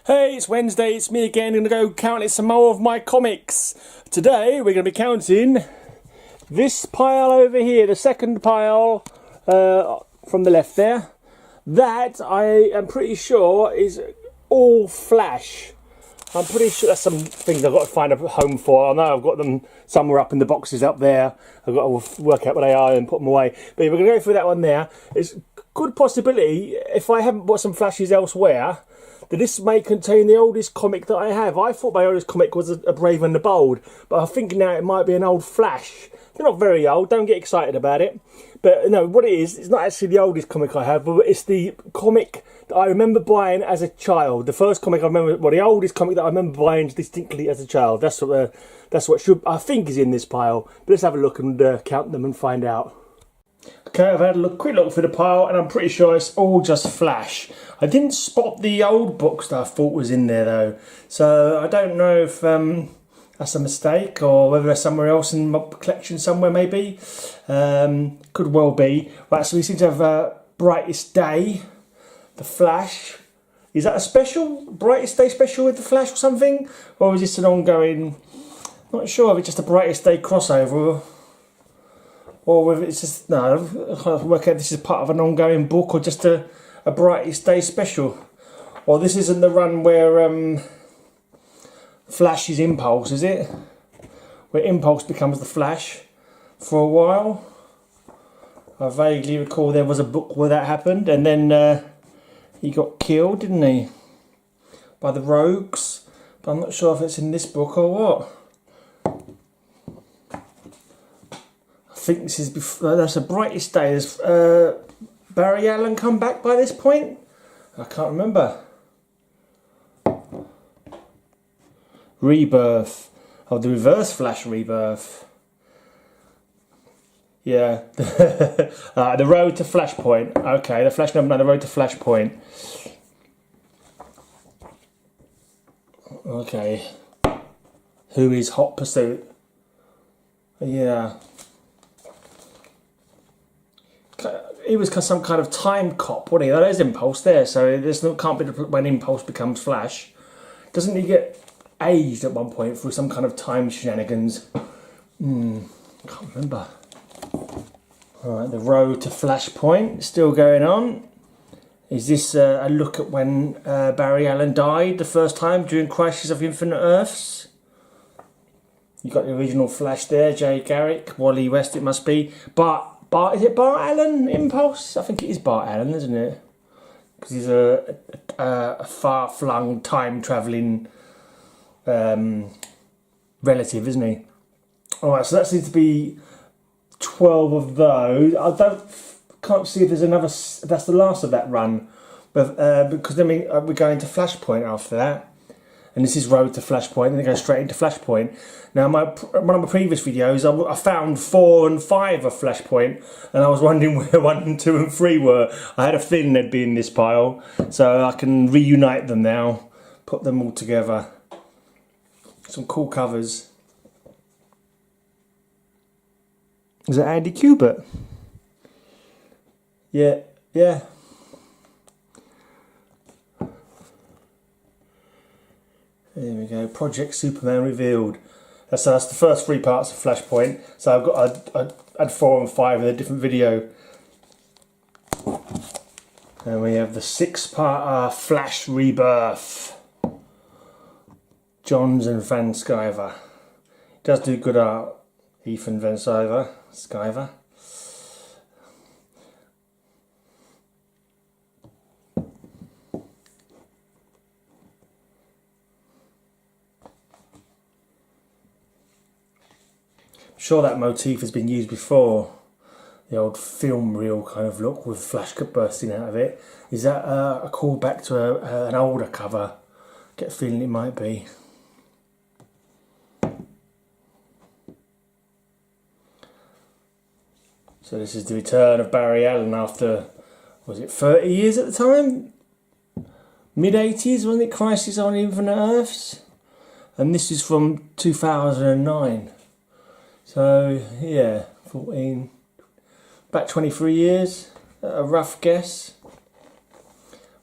Hey, it's Wednesday, it's me again. I'm going to go counting some more of my comics. Today we're going to be counting this pile over here, the second pile from the left there. That I am pretty sure is all Flash. I'm pretty sure that's some things I've got to find a home for. I know I've got them somewhere up in the boxes up there. I've got to work out what they are and put them away. But we're going to go through that one there. It's a good possibility, if I haven't bought some Flashes elsewhere, that this may contain the oldest comic that I have. I thought my oldest comic was a Brave and the Bold, but I think now it might be an old Flash. They're not very old, don't get excited about it. But no, what it is, it's not actually the oldest comic I have, but it's the comic that I remember buying as a child. The first comic I remember, well, the oldest comic that I remember buying distinctly as a child. That's what should, I think, is in this pile. But let's have a look and count them and find out. Okay, I've had a quick look for the pile, and I'm pretty sure it's all just Flash. I didn't spot the old books that I thought was in there though, so I don't know if that's a mistake or whether they're somewhere else in my collection somewhere maybe. Could well be. Right, so we seem to have Brightest Day, the Flash. Is that a special? Brightest Day special with the Flash or something? Or is this an ongoing... Not sure if it's just a Brightest Day crossover or whether it's just... No, I can't work out if this is part of an ongoing book or just a Brightest Day special. Or this isn't the run where Flash is Impulse, is it? Where Impulse becomes the Flash for a while. I vaguely recall there was a book where that happened, and then he got killed, didn't he? By the Rogues. But I'm not sure if it's in this book or what. I think this is before, that's a Brightest Day. Has Barry Allen come back by this point? I can't remember. Rebirth. Oh, the Reverse Flash Rebirth. Yeah. The Road to Flashpoint. Okay, the Flash number 9, the Road to Flashpoint. Okay. Who is Hot Pursuit? Yeah. He was some kind of time cop, wasn't he? There's Impulse there, so there's no, can't be when Impulse becomes Flash. Doesn't he get aged at one point through some kind of time shenanigans? Can't remember. Alright, the Road to Flashpoint, still going on. Is this a look at when Barry Allen died the first time during Crisis of Infinite Earths? You've got the original Flash there, Jay Garrick, Wally West it must be. Is it Bart Allen, Impulse? I think it is Bart Allen, isn't it? Because he's a far-flung, time-travelling relative, isn't he? Alright, so that seems to be 12 of those. Can't see if there's another. That's the last of that run, but because then we're going to Flashpoint after that, and this is Road to Flashpoint, and then go straight into Flashpoint. Now, one of my previous videos, I found 4 and 5 of Flashpoint, and I was wondering where 1 and 2 and 3 were. I had a feeling they'd be in this pile, so I can reunite them now, put them all together. Some cool covers. Is it Andy Kubert? Yeah. There we go. Project Superman revealed. That's the first 3 parts of Flashpoint. So I had 4 and 5 in a different video. And we have the 6-part Flash Rebirth. Johns and Van Sciver. Does do good art. Ethan Van Sciver. Sure, that motif has been used before. The old film reel kind of look with Flash bursting out of it. Is that a callback to an older cover? Get a feeling it might be. So this is the return of Barry Allen after, was it 30 years at the time? Mid-80s, wasn't it? Crisis on Infinite Earths? And this is from 2009. So, yeah, 14, about 23 years, a rough guess.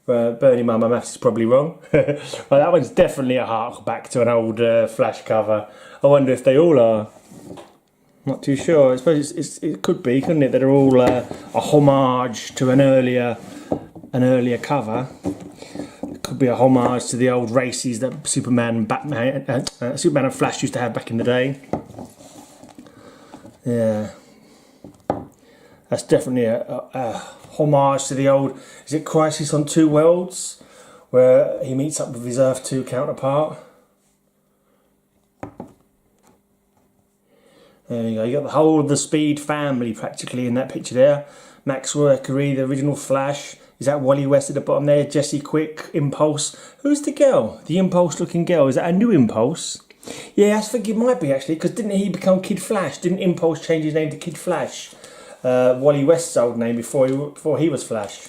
Bearing in mind my maths is probably wrong. Well, that one's definitely a hark back to an old Flash cover. I wonder if they all are. Not too sure. I suppose it could be, couldn't it? That are all a homage to an earlier cover. It could be a homage to the old races that Superman and Batman, Superman and Flash used to have back in the day. Yeah, that's definitely a homage to the old. Is it Crisis on Two Worlds, where he meets up with his Earth 2 counterpart? There you go. You got the whole of the Speed family practically in that picture there. Max Mercury, the original Flash. Is that Wally West at the bottom there? Jesse Quick, Impulse. Who's the girl? The Impulse-looking girl. Is that a new Impulse? Yeah, I think it might be actually, because didn't he become Kid Flash? Didn't Impulse change his name to Kid Flash? Wally West's old name before he was Flash.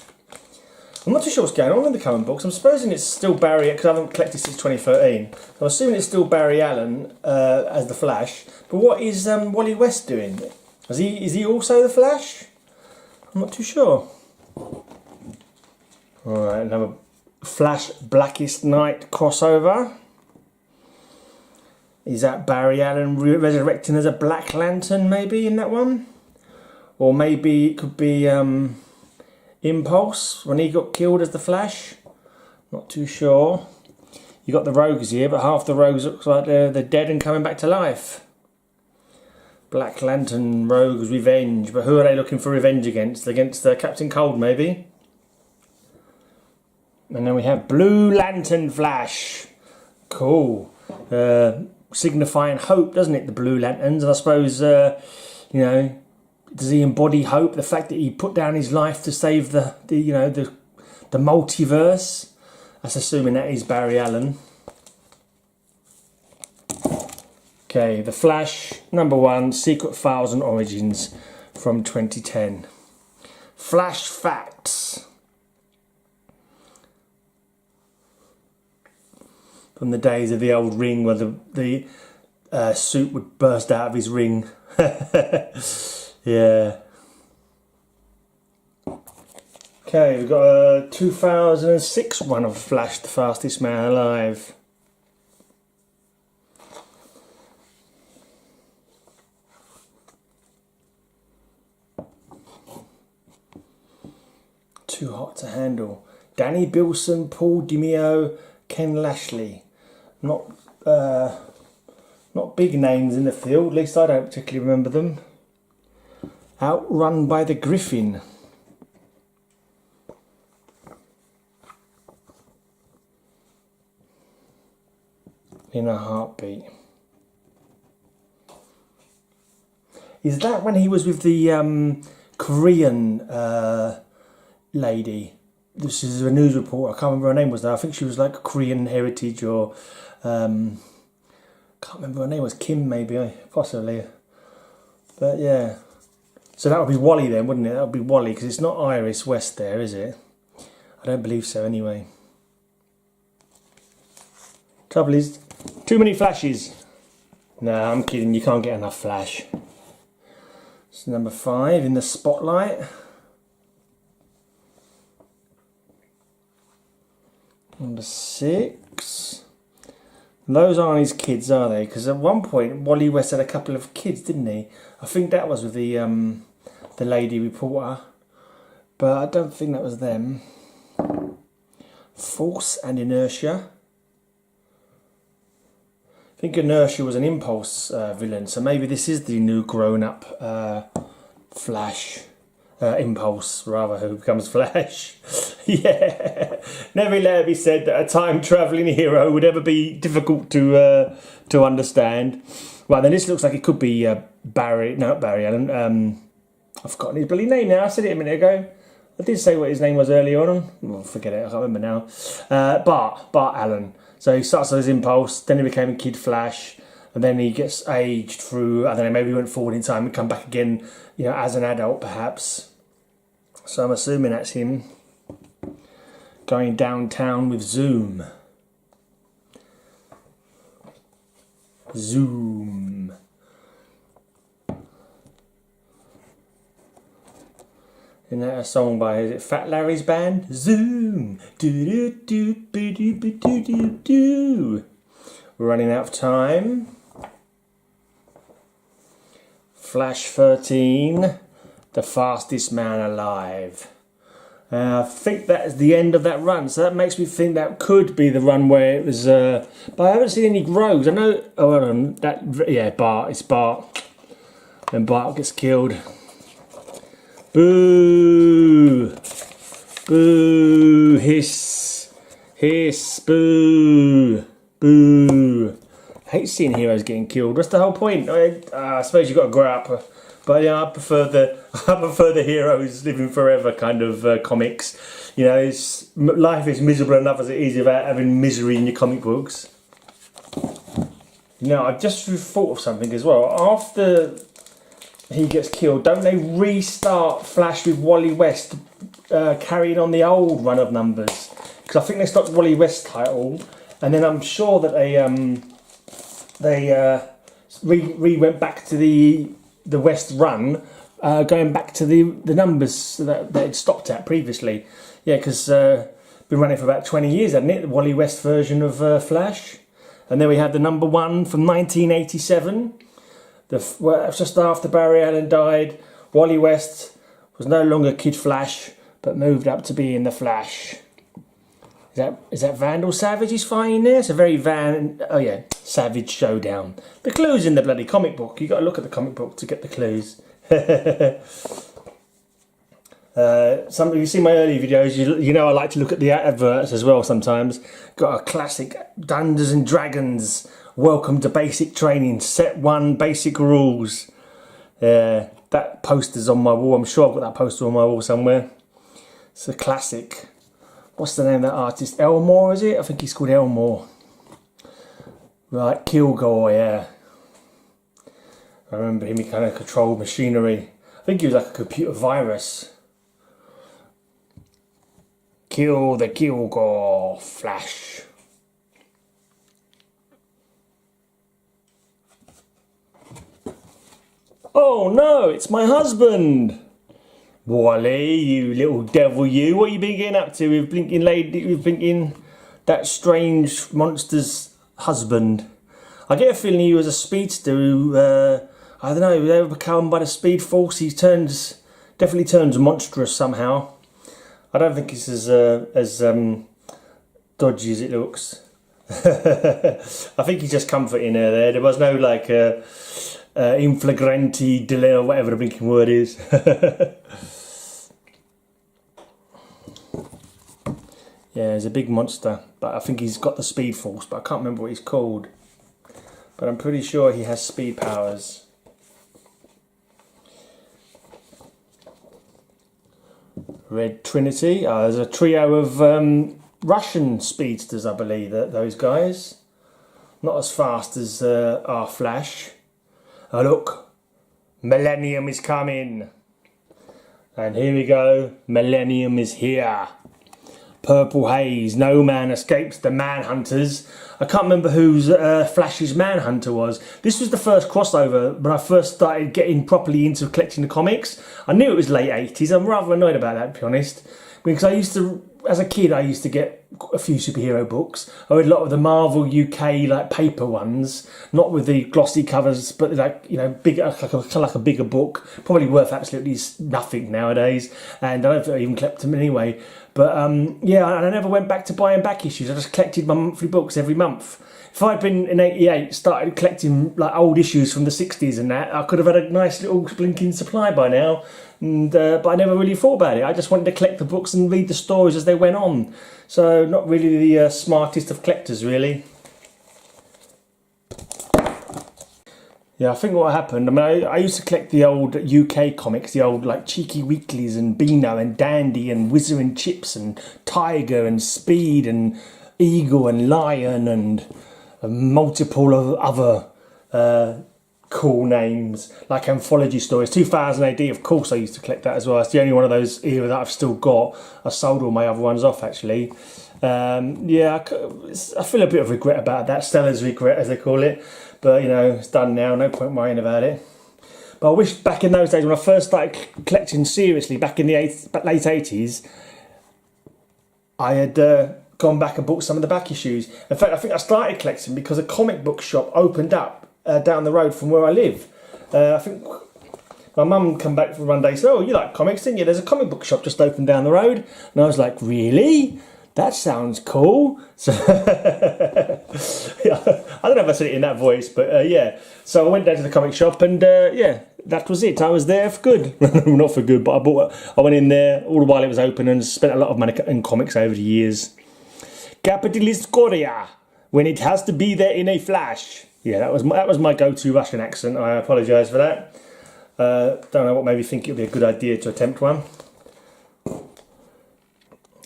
I'm not too sure what's going on in the comic books. I'm supposing it's still Barry, because I haven't collected since 2013. I'm assuming it's still Barry Allen as the Flash. But what is Wally West doing? Is he also the Flash? I'm not too sure. Alright, another Flash Blackest Night crossover. Is that Barry Allen resurrecting as a Black Lantern maybe in that one? Or maybe it could be Impulse when he got killed as the Flash. Not too sure. You got the Rogues here, but half the Rogues looks like they're dead and coming back to life. Black Lantern Rogues Revenge, but who are they looking for revenge against? Against Captain Cold maybe? And then we have Blue Lantern Flash. Cool. Signifying hope, doesn't it, the Blue Lanterns? And I suppose, you know, does he embody hope? The fact that he put down his life to save the multiverse? That's assuming that is Barry Allen. Okay, The Flash, #1, Secret Files and Origins from 2010. Flash Facts. From the days of the old ring where the suit would burst out of his ring. Yeah. Okay, we've got a 2006 one of Flash, the Fastest Man Alive. Too Hot to Handle. Danny Bilson, Paul DiMeo, Ken Lashley. Not big names in the field, at least I don't particularly remember them. Outrun by the Griffin. In a Heartbeat. Is that when he was with the Korean lady? This is a news report. I can't remember her name was there. I think she was like Korean heritage or can't remember her name was Kim maybe, possibly. But yeah. So that would be Wally then, wouldn't it? That would be Wally because it's not Iris West there, is it? I don't believe so anyway. Trouble is, too many Flashes. Nah, I'm kidding. You can't get enough Flash. It's #5 in the Spotlight. #6. Those aren't his kids, are they? Because at one point, Wally West had a couple of kids, didn't he? I think that was with the lady reporter, but I don't think that was them. Force and Inertia. I think Inertia was an Impulse villain, so maybe this is the new grown-up Flash. Impulse, rather, who becomes Flash. Yeah. Never let it be said that a time-travelling hero would ever be difficult to understand. Right, then this looks like it could be Barry Allen. I've forgotten his bloody name now. I said it a minute ago. I did say what his name was earlier on. Well, forget it, I can't remember now. Bart Allen. So he starts as Impulse, then he became a Kid Flash, and then he gets aged through, I don't know, maybe he went forward in time and come back again, you know, as an adult perhaps. So I'm assuming that's him going downtown with Zoom. Isn't that a song by, is it Fat Larry's band? Zoom! Do-do-do-do-do-do-do-do. We're running out of time. Flash 13, the fastest man alive. I think that's the end of that run, so that makes me think that could be the run where it was, but I haven't seen any grows. I know, oh hold on, yeah, Bart, it's Bart. And Bart gets killed. Boo! Boo! Hiss! Hiss! Boo! Boo! I hate seeing heroes getting killed. What's the whole point? I suppose you've got to grow up. But yeah, I prefer the heroes living forever kind of comics. You know, life is miserable enough as it is without having misery in your comic books. Now, I've just thought of something as well. After he gets killed, don't they restart Flash with Wally West carrying on the old run of numbers? Because I think they stopped Wally West's title, and then I'm sure that they went back to the West run, going back to the numbers that they'd stopped at previously. Yeah, because been running for about 20 years, hadn't it? The Wally West version of Flash. And then we had the number 1 from 1987. Just after Barry Allen died, Wally West was no longer Kid Flash, but moved up to being the Flash. Is that Vandal Savage he's fighting there? It's a very oh yeah, Savage showdown. The clues in the bloody comic book. You got to look at the comic book to get the clues. Some of you see my early videos. You know I like to look at the adverts as well sometimes. Got a classic Dungeons and Dragons. Welcome to basic training. Set 1 basic rules. That poster's on my wall. I'm sure I've got that poster on my wall somewhere. It's a classic. What's the name of that artist? Elmore, is it? I think he's called Elmore. Right, Kilgore, yeah. I remember him, he kind of controlled machinery. I think he was like a computer virus. Kill the Kilgore Flash. Oh no, it's my husband! Wally, you little devil you, what you been getting up to with blinking lady, with blinking that strange monster's husband? I get a feeling he was a speedster who, I don't know, he was overcome by the speed force. He definitely turns monstrous somehow. I don't think it's as dodgy as it looks. I think he's just comforting her there. There was no like in flagranti delay or whatever the blinking word is. Yeah, he's a big monster, but I think he's got the speed force, but I can't remember what he's called. But I'm pretty sure he has speed powers. Red Trinity. There's a trio of Russian speedsters, I believe, those guys. Not as fast as our Flash. Oh look, Millennium is coming. And here we go, Millennium is here. Purple haze, no man escapes the Manhunters. I can't remember who Flash's Manhunter was. This was the first crossover when I first started getting properly into collecting the comics. I knew it was late 80s. I'm rather annoyed about that, to be honest. Because I used to, as a kid, I used to get a few superhero books. I read a lot of the Marvel UK like paper ones, not with the glossy covers, but like, you know, big, like a bigger book, probably worth absolutely nothing nowadays. And I don't think I even kept them anyway. But yeah, I never went back to buying back issues. I just collected my monthly books every month. If I'd been in '88, started collecting like old issues from the '60s and that, I could have had a nice little blinking supply by now. And but I never really thought about it. I just wanted to collect the books and read the stories as they went on. So not really the smartest of collectors, really. Yeah, I think what happened, I mean, I used to collect the old UK comics, the old like Cheeky Weeklies and Beano and Dandy and Whizzer and Chips and Tiger and Speed and Eagle and Lion and multiple of other cool names, like anthology stories. 2000 AD, of course, I used to collect that as well. It's the only one of those era that I've still got. I sold all my other ones off, actually. Yeah, I feel a bit of regret about that. Stella's regret, as they call it. But, you know, it's done now. No point worrying about it. But I wish back in those days when I first started collecting seriously, back in the late 80s, I had gone back and bought some of the back issues. In fact, I think I started collecting because a comic book shop opened up down the road from where I live. I think my mum come back from one day and said, "Oh, you like comics, didn't you? There's a comic book shop just opened down the road." And I was like, "Really? That sounds cool." So yeah, I don't know if I said it in that voice, but yeah. So I went down to the comic shop and yeah, that was it. I was there for good. Not for good, but I went in there all the while it was open and spent a lot of money in comics over the years. Capitalist Korea, when it has to be there in a flash. Yeah, that was my go-to Russian accent. I apologise for that. Don't know what made me think it would be a good idea to attempt one.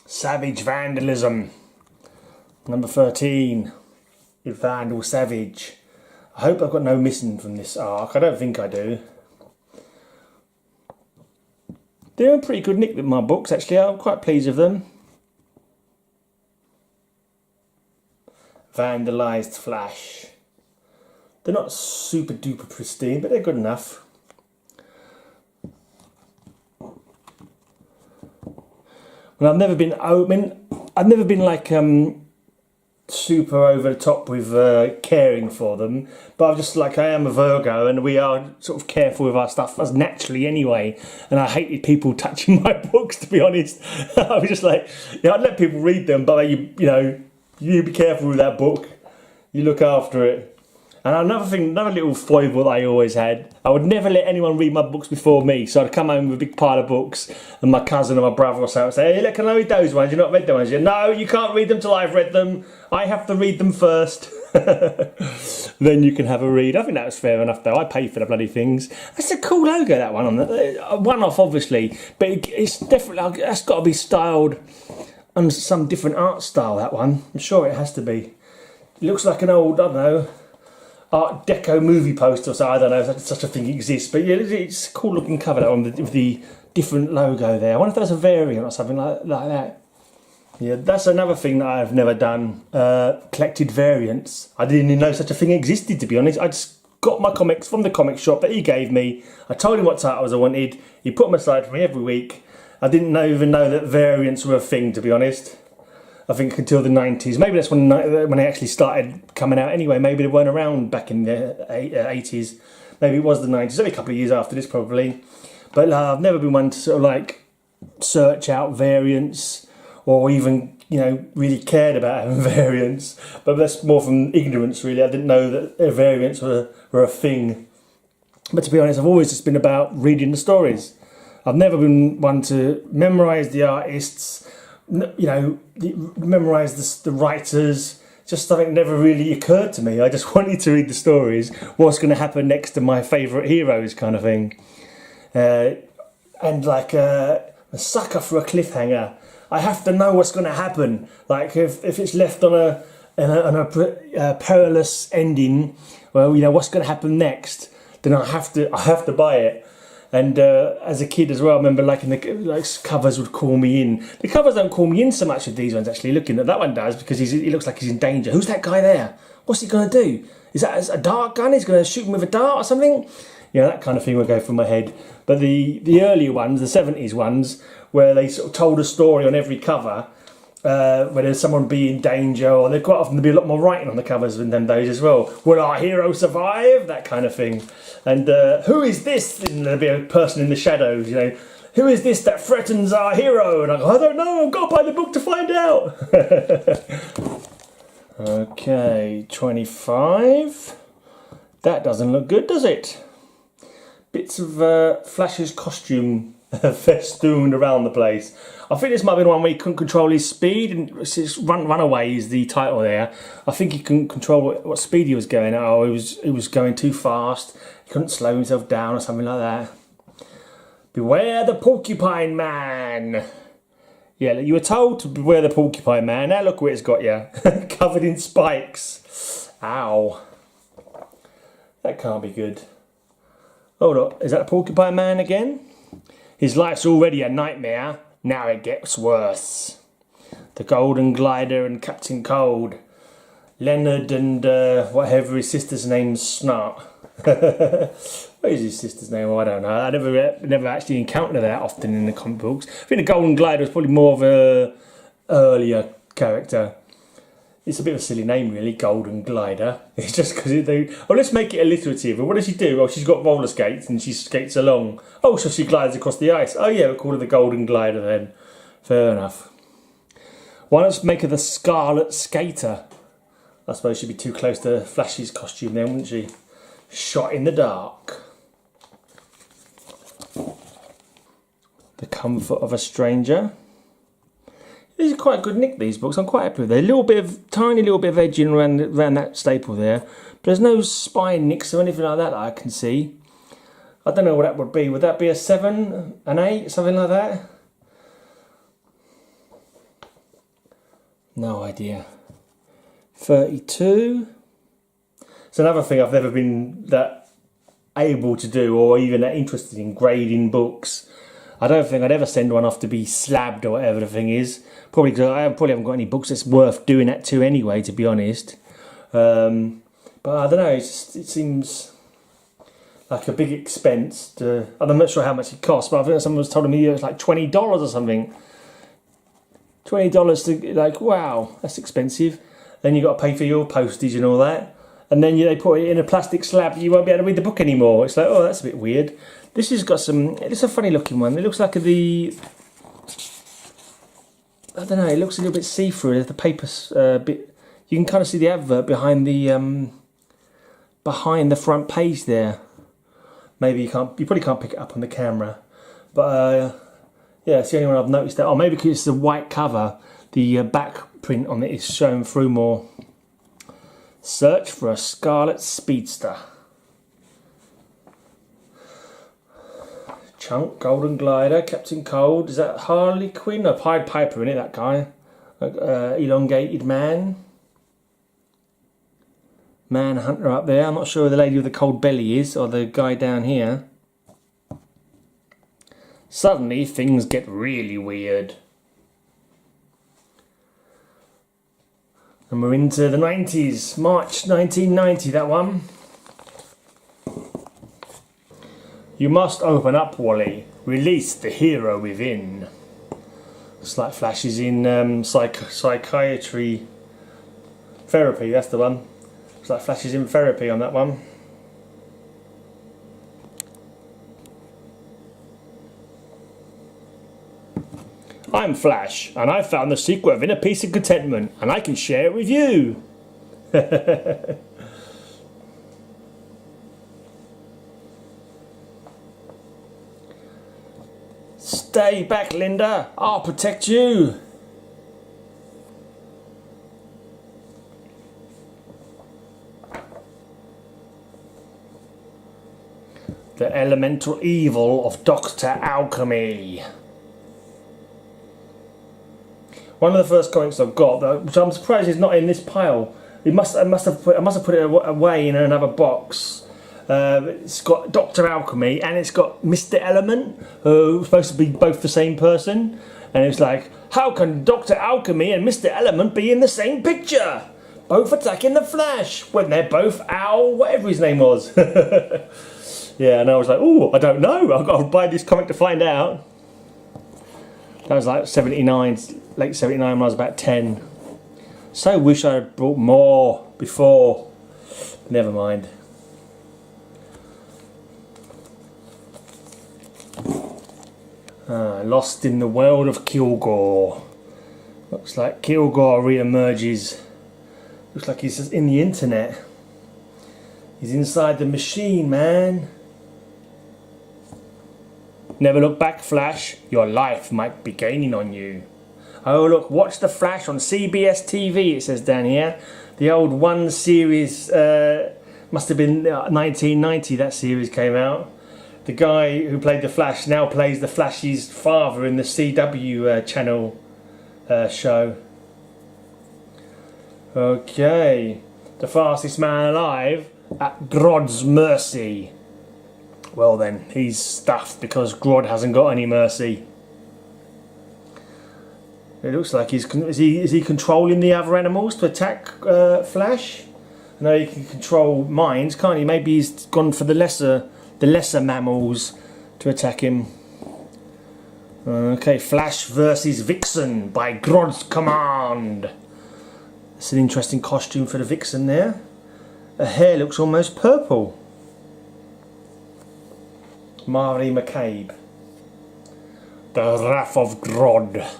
Savage Vandalism. Number 13. Vandal Savage. I hope I've got no missing from this arc. I don't think I do. They're a pretty good nick with my books, actually. I'm quite pleased with them. Vandalised Flash. They're not super duper pristine, but they're good enough. And I've never been like super over the top with caring for them, but I'm just like, I am a Virgo and we are sort of careful with our stuff as naturally anyway, and I hated people touching my books, to be honest. I was just like, I'd let people read them, but you be careful with that book, you look after it. And another little foible that I always had, I would never let anyone read my books before me. So I'd come home with a big pile of books, and my cousin or my brother or so would say, "Hey, look, can I read those ones? You've not read those ones yet." "No, you can't read them till I've read them. I have to read them first." Then you can have a read. I think that was fair enough, though. I paid for the bloody things. That's a cool logo, that one. One-off, obviously, but it's definitely, that's got to be styled on some different art style, that one. I'm sure it has to be. It looks like an old, I don't know, Art Deco movie poster, so I don't know if such a thing exists, but yeah, it's a cool looking cover, that one, with the different logo there. I wonder if that's a variant or something like that. Yeah, that's another thing that I've never done, collected variants. I didn't even know such a thing existed, to be honest. I just got my comics from the comic shop that he gave me. I told him what titles I wanted. He put them aside for me every week. I didn't even know that variants were a thing, to be honest. I think until the 90s. Maybe that's when they actually started coming out anyway. Maybe they weren't around back in the 80s. Maybe it was the 90s. Only a couple of years after this, probably. But I've never been one to sort of like search out variants, or even, really cared about having variants. But that's more from ignorance, really. I didn't know that variants were a thing. But to be honest, I've always just been about reading the stories. I've never been one to memorise the artists, memorise the writers. Just something never really occurred to me. I just wanted to read the stories. What's going to happen next to my favourite heroes, kind of thing. And like a sucker for a cliffhanger. I have to know what's going to happen. Like if it's left on a perilous ending, well, what's going to happen next? Then I have to buy it. And as a kid as well, I remember covers would call me in. The covers don't call me in so much with these ones, actually. Looking at that one does, because he looks like he's in danger. Who's that guy there? What's he going to do? Is that a dart gun? He's going to shoot him with a dart or something? That kind of thing would go through my head. But the earlier ones, the 70s ones, where they sort of told a story on every cover, where there's someone be in danger, or there'd quite often be a lot more writing on the covers than those as well. Will our hero survive? That kind of thing. And who is this? And there'd be a person in the shadows, Who is this that threatens our hero? And I go, I don't know, I've got to buy the book to find out. Okay, 25. That doesn't look good, does it? Bits of Flash's costume festooned around the place. I think this might be the one where he couldn't control his speed, and it's Runaway is the title there. I think he couldn't control what speed he was going at. Oh, he was going too fast. He couldn't slow himself down or something like that. Beware the Porcupine Man. Yeah, you were told to beware the Porcupine Man. Now look where it's got you. Covered in spikes. Ow. That can't be good. Hold on, is that a Porcupine Man again? His life's already a nightmare. Now it gets worse. The Golden Glider and Captain Cold. Leonard and whatever his sister's name's Snart. What is his sister's name? Oh, I don't know. I never actually encountered that often in the comic books. I think the Golden Glider was probably more of a earlier character. It's a bit of a silly name, really, Golden Glider. It's just because let's make it alliterative. And what does she do? Well, she's got roller skates and she skates along. Oh, so she glides across the ice. Oh, yeah, we'll call her the Golden Glider then. Fair enough. Why not make her the Scarlet Skater? I suppose she'd be too close to Flash's costume then, wouldn't she? Shot in the dark. The Comfort of a Stranger. These are quite a good nick, these books. I'm quite happy with them. Tiny little bit of edging around that staple there. But there's no spine nicks or anything like that I can see. I don't know what that would be. Would that be a 7, an 8, something like that? No idea. 32. It's another thing I've never been that able to do or even that interested in grading books. I don't think I'd ever send one off to be slabbed or whatever the thing is. Probably because I probably haven't got any books that's worth doing that to anyway, to be honest. But I don't know, it seems like a big expense to... I'm not sure how much it costs, but I think someone was telling me it was like $20 or something. $20 to, like, wow, that's expensive. Then you've got to pay for your postage and all that. And then they put it in a plastic slab, you won't be able to read the book anymore. It's like, oh, that's a bit weird. This has got some... It's a funny looking one. It looks like I don't know, it looks a little bit see-through. The paper's bit... You can kind of see the advert behind the front page there. Maybe you probably can't pick it up on the camera. But yeah, it's the only one I've noticed that. Oh, maybe because it's the white cover, the back print on it is showing through more. Search for a Scarlet Speedster. Chunk, Golden Glider, Captain Cold. Is that Harley Quinn? No, Pied Piper in it, that guy. Elongated Man. Manhunter up there. I'm not sure who the lady with the cold belly is, or the guy down here. Suddenly, things get really weird. And we're into the 90s. March 1990, that one. You must open up, Wally. Release the hero within. It's like Flash is in psychiatry therapy, that's the one. It's like Flash is in therapy on that one. I'm Flash, and I found the secret of inner peace and contentment, and I can share it with you. Stay back, Linda. I'll protect you. The elemental evil of Dr. Alchemy. One of the first comics I've got, which I'm surprised is not in this pile. I must have put it away in another box. It's got Dr. Alchemy and it's got Mr. Element, who's supposed to be both the same person. And it's like, how can Dr. Alchemy and Mr. Element be in the same picture? Both attacking the Flash when they're both Al, whatever his name was. Yeah, and I was like, oh, I don't know. I've got to buy this comic to find out. That was like 79, late 79 when I was about 10. So wish I had brought more before. Never mind. Lost in the world of Kilgore. Looks like Kilgore re-emerges. Looks like he's in the internet. He's inside the machine, man. Never look back, Flash. Your life might be gaining on you. Oh look, watch the Flash on CBS TV, it says down here. The old one series, must have been 1990 that series came out. The guy who played the Flash now plays the Flash's father in the CW channel show. Okay, the fastest man alive at Grodd's mercy. Well then, he's stuffed because Grodd hasn't got any mercy. It looks like is he controlling the other animals to attack Flash? I know he can control minds, can't he? Maybe he's gone for the lesser mammals to attack him. Okay, Flash versus Vixen by Grodd's command. It's an interesting costume for the Vixen there. Her hair looks almost purple. Mari McCabe. The Wrath of Grodd.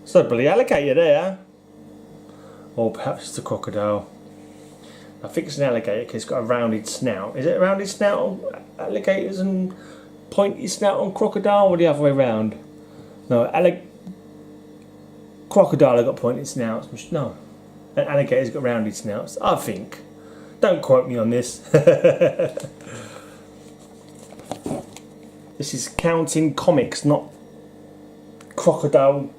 It's a bloody alligator there. Or perhaps it's a crocodile. I think it's an alligator because it's got a rounded snout. Is it a rounded snout on alligators and pointy snout on crocodile, or the other way round? No, crocodile have got pointed snouts. No, and alligators got rounded snouts, I think. Don't quote me on this. This is Counting Comics, not crocodile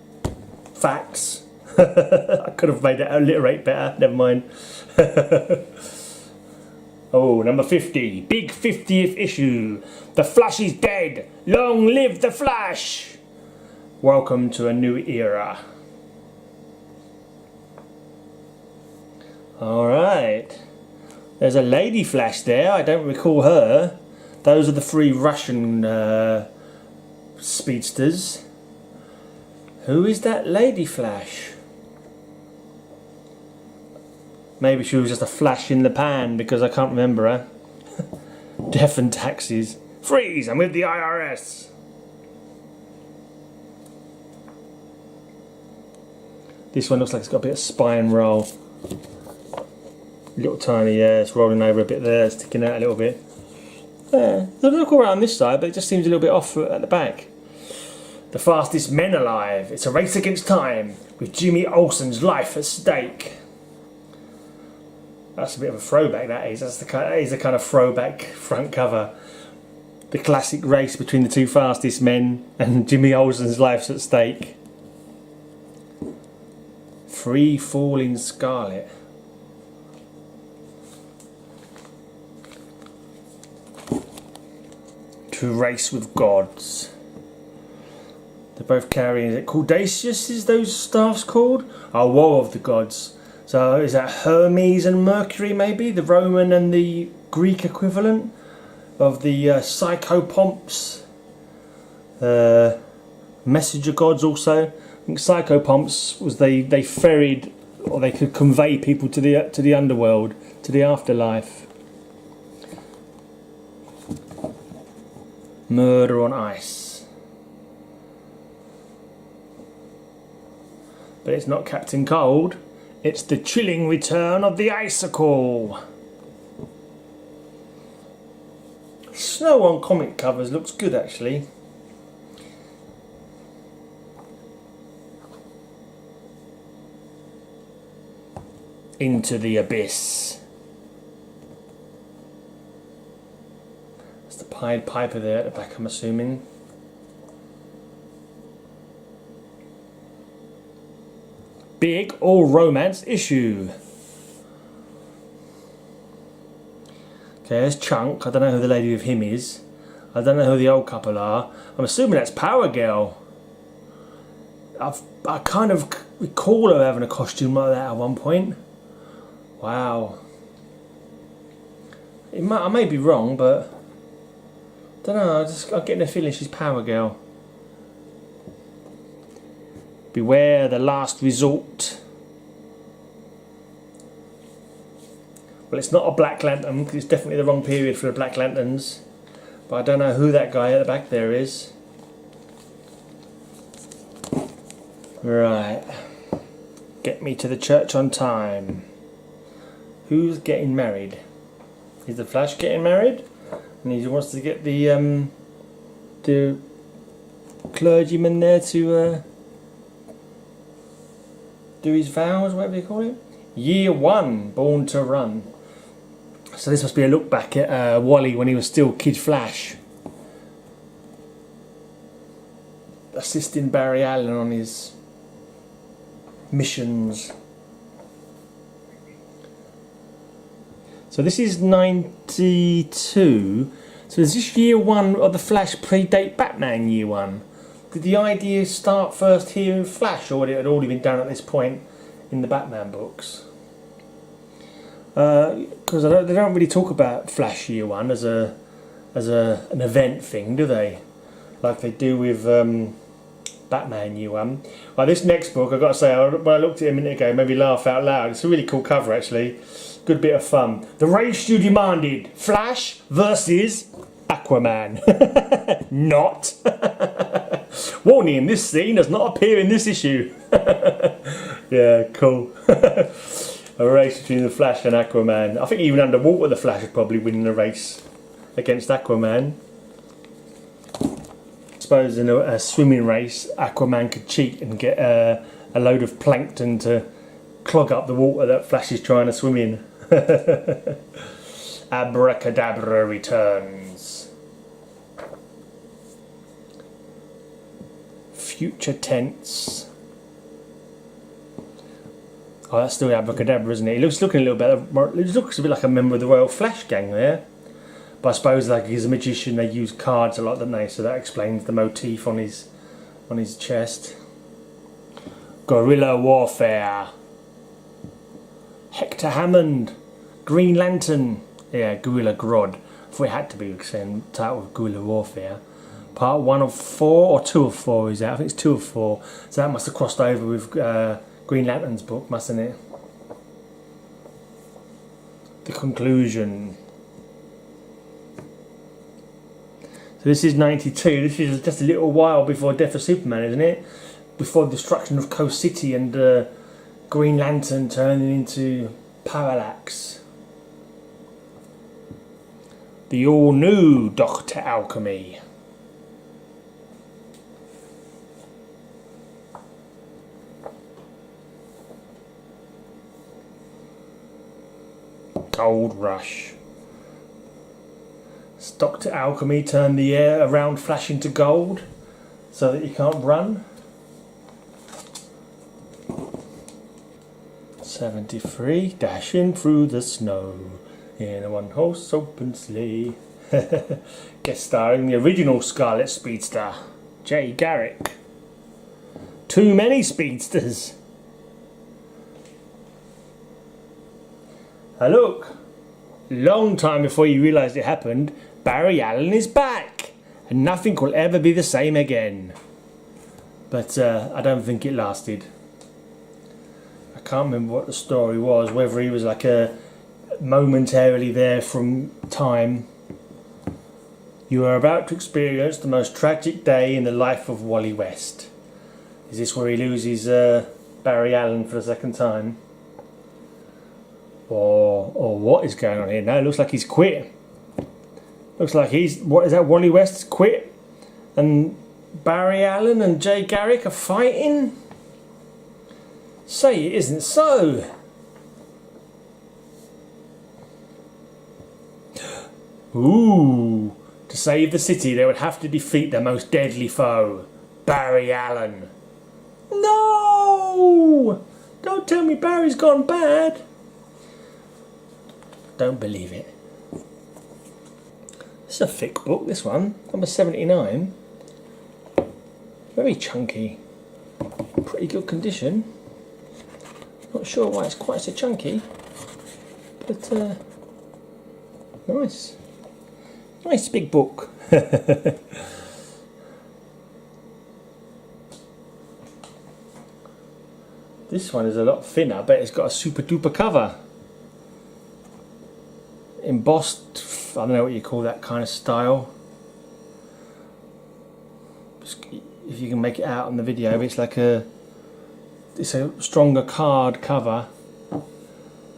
facts. I could have made it alliterate better, never mind. Oh, number 50, big 50th issue. The Flash is dead. Long live the Flash. Welcome to a new era. Alright. There's a Lady Flash there. I don't recall her. Those are the 3 Russian speedsters. Who is that Lady Flash? Maybe she was just a flash in the pan because I can't remember her. Death and taxes. Freeze! I'm with the IRS! This one looks like it's got a bit of spine roll. Little tiny, yeah, it's rolling over a bit there, sticking out a little bit. Yeah, there's a look around this side, but it just seems a little bit off at the back. The fastest men alive. It's a race against time, with Jimmy Olsen's life at stake. That's a bit of a throwback, that is. That is the kind of throwback front cover. The classic race between the 2 fastest men and Jimmy Olsen's life's at stake. Free Falling Scarlet. To race with gods. They're both carrying, is it Caduceus, is those staffs called? Oh, War of the Gods. So is that Hermes and Mercury maybe? The Roman and the Greek equivalent of the Psychopomps. Messenger gods also. I think Psychopomps was they ferried, or they could convey people to the underworld, to the afterlife. Murder on Ice. But it's not Captain Cold. It's the chilling return of the icicle. Snow on comic covers looks good actually. Into the Abyss. That's the Pied Piper there at the back, I'm assuming. Big all romance issue. Okay, there's Chunk. I don't know who the lady with him is. I don't know who the old couple are. I'm assuming that's Power Girl. I kind of recall her having a costume like that at one point. Wow. I may be wrong, but I don't know. I'm getting the feeling she's Power Girl. Beware the last resort. Well, it's not a Black Lantern, because it's definitely the wrong period for the Black Lanterns. But I don't know who that guy at the back there is. Right. Get me to the church on time. Who's getting married? Is the Flash getting married? And he wants to get the clergyman there to do his vows, whatever you call it. Year 1, Born to Run. So this must be a look back at Wally when he was still Kid Flash, assisting Barry Allen on his missions. So this is 92. So is this year 1 of the Flash predate Batman year 1? Did the idea start first here in Flash, or had it already been done at this point in the Batman books? Because they don't really talk about Flash Year One as an event thing, do they? Like they do with Batman Year One. Like this next book, I've got to say, when I looked at it a minute ago, made me laugh out loud. It's a really cool cover, actually. Good bit of fun. The race you demanded: Flash versus Aquaman. Not. Warning: this scene does not appear in this issue. Yeah, cool. A race between the Flash and Aquaman. I think even underwater the Flash would probably win the race against Aquaman. I suppose in a swimming race Aquaman could cheat and get a load of plankton to clog up the water that Flash is trying to swim in. Abracadabra returns. Future tense. Oh, that's still Abracadabra, isn't it? He looks looking a little bit. He looks a bit like a member of the Royal Flash gang there. But I suppose, like, he's a magician. They use cards a lot, don't they? So that explains the motif on his chest. Guerrilla warfare. Hector Hammond. Green Lantern. Yeah, Gorilla Grodd. I thought it had to be the title of Guerrilla Warfare. Part 1 of 4 or 2 of 4 is that? I think it's 2 of 4. So that must have crossed over with Green Lantern's book, mustn't it? The conclusion. So this is 92. This is just a little while before Death of Superman, isn't it? Before the destruction of Coast City and Green Lantern turning into Parallax. The all-new Dr. Alchemy. Gold Rush. Dr. Alchemy turned the air around Flash into gold so that he can't run. 73, dashing through the snow in a one-horse open sleigh. Guest starring the original Scarlet Speedster, Jay Garrick. Too many speedsters. And look, long time before you realised it happened, Barry Allen is back, and nothing will ever be the same again. But I don't think it lasted. I can't remember what the story was, whether he was like momentarily there from time. You are about to experience the most tragic day in the life of Wally West. Is this where he loses Barry Allen for the second time? Or what is going on here? No, it looks like he's quit. Looks like what is that, Wally West's quit? And Barry Allen and Jay Garrick are fighting? Say it isn't so. Ooh. To save the city, they would have to defeat their most deadly foe, Barry Allen. No! Don't tell me Barry's gone bad. Don't believe it. It's a thick book, this one. Number 79. Very chunky. Pretty good condition. Not sure why it's quite so chunky. But, nice. Nice big book. This one is a lot thinner, but it's got a super duper cover. Embossed, I don't know what you call that kind of style. If you can make it out on the video, it's like it's a stronger card cover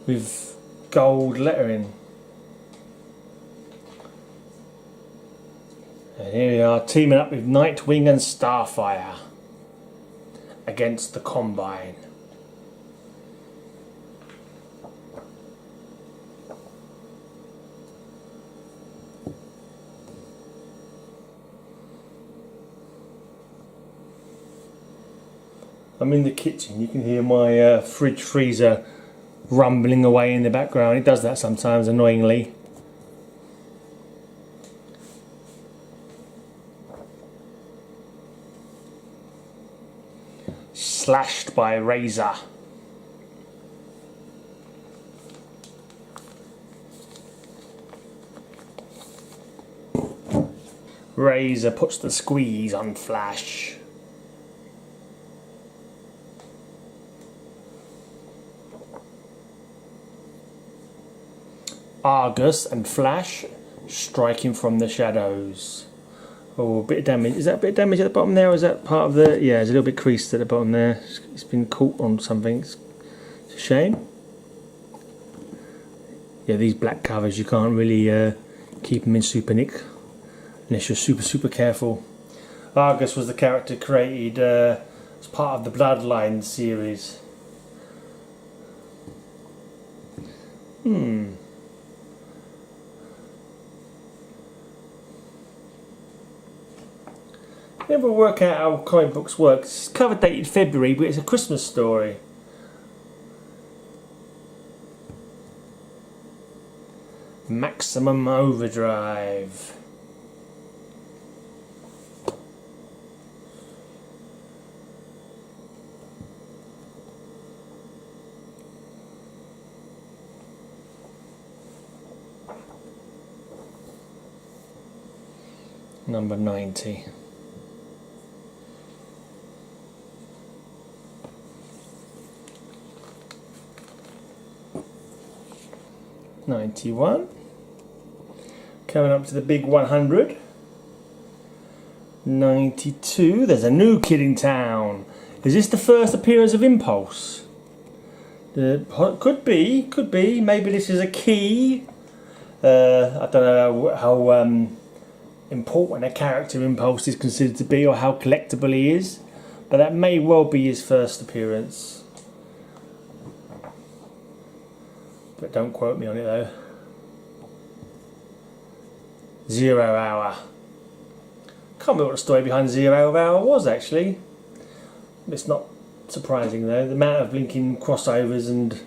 with gold lettering. And here we are, teaming up with Nightwing and Starfire against the Combine. I'm in the kitchen. You can hear my fridge freezer rumbling away in the background. It does that sometimes, annoyingly. slashed by Razor. Razor puts the squeeze on Flash. Argus and Flash striking from the shadows. Oh, a bit of damage. Is that a bit of damage at the bottom there, or is that part of the... Yeah, there's a little bit creased at the bottom there. It's been caught on something. It's a shame. Yeah, these black covers, you can't really keep them in Super Nick unless you're super careful. Argus was the character created as part of the Bloodline series. Never work out how comic books work. It's cover dated February, but it's a Christmas story. Maximum Overdrive. Number 90. $91. Coming up to the big 100. 92. There's a new kid in town. Is this the first appearance of Impulse? Could be. Maybe this is a key. I don't know how important a character Impulse is considered to be, or how collectible he is, but that may well be his first appearance. But don't quote me on it though. 0 Hour. Can't remember what the story behind 0 Hour was actually. It's not surprising though. The amount of blinking crossovers and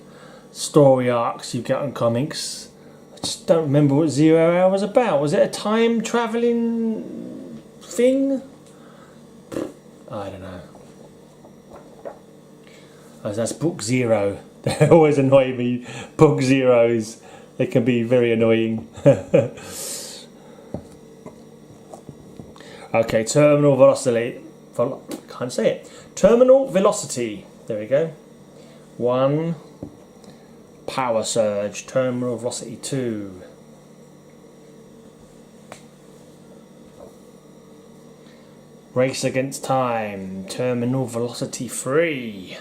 story arcs you get on comics. I just don't remember what 0 Hour was about. Was it a time travelling thing? I don't know. Oh, that's book 0. They always annoy me. Book zeros. They can be very annoying. Okay, terminal velocity. Can't say it. Terminal velocity. There we go. 1. Power surge. Terminal velocity 2. Race against time. Terminal velocity 3.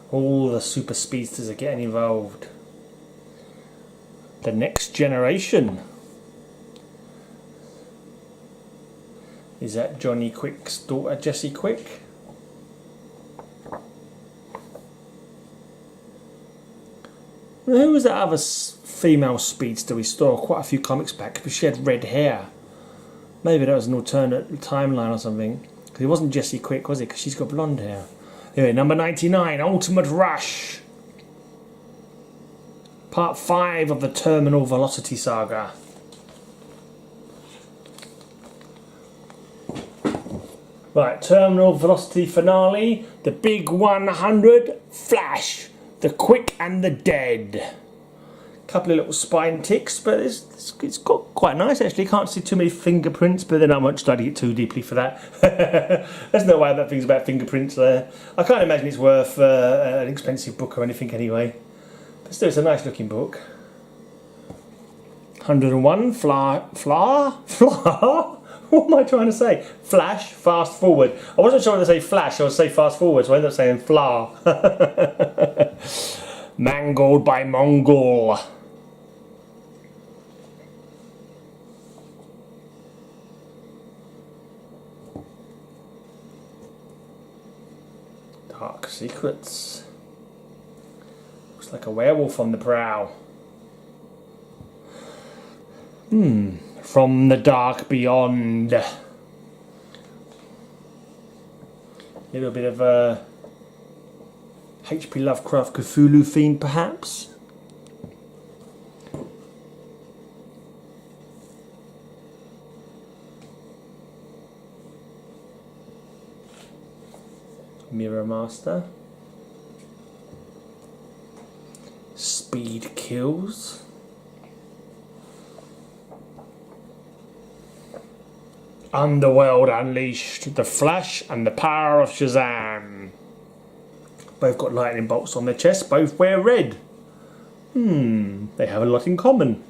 All the super speedsters are getting involved. The next generation. Is that Johnny Quick's daughter, Jessie Quick? Who was that other female speedster we saw quite a few comics back? Because she had red hair. Maybe that was an alternate timeline or something. Because it wasn't Jessie Quick, was it? Because she's got blonde hair. Anyway, number 99, Ultimate Rush. Part 5 of the Terminal Velocity Saga. Right, Terminal Velocity Finale, the big 100, Flash, the Quick and the Dead. Couple of little spine ticks, but it's got quite nice actually. Can't see too many fingerprints, but then I won't study it too deeply for that. There's no way that thing's about fingerprints there. I can't imagine it's worth an expensive book or anything anyway. But still, it's a nice looking book. 101, what am I trying to say? Flash, fast forward. I wasn't sure whether to say flash or say fast forward, so I ended up saying fla. Mangled by Mongol. Dark Secrets. Looks like a werewolf on the prowl. From the dark beyond. A little bit of a H.P. Lovecraft Cthulhu theme, perhaps. Master. Speed Kills. Underworld Unleashed, The Flash and the Power of Shazam. Both got lightning bolts on their chest, both wear red. They have a lot in common.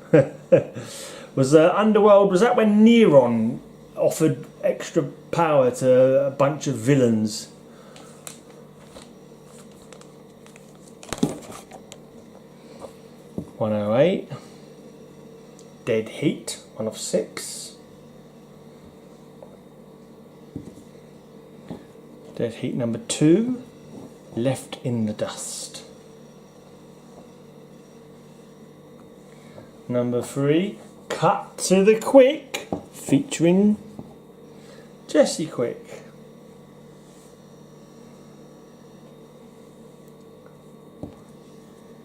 Was Underworld, was that when Neron offered extra power to a bunch of villains? (108). Dead Heat, 1 of 6. Dead Heat number 2, Left in the Dust. Number 3, Cut to the Quick, featuring Jesse Quick.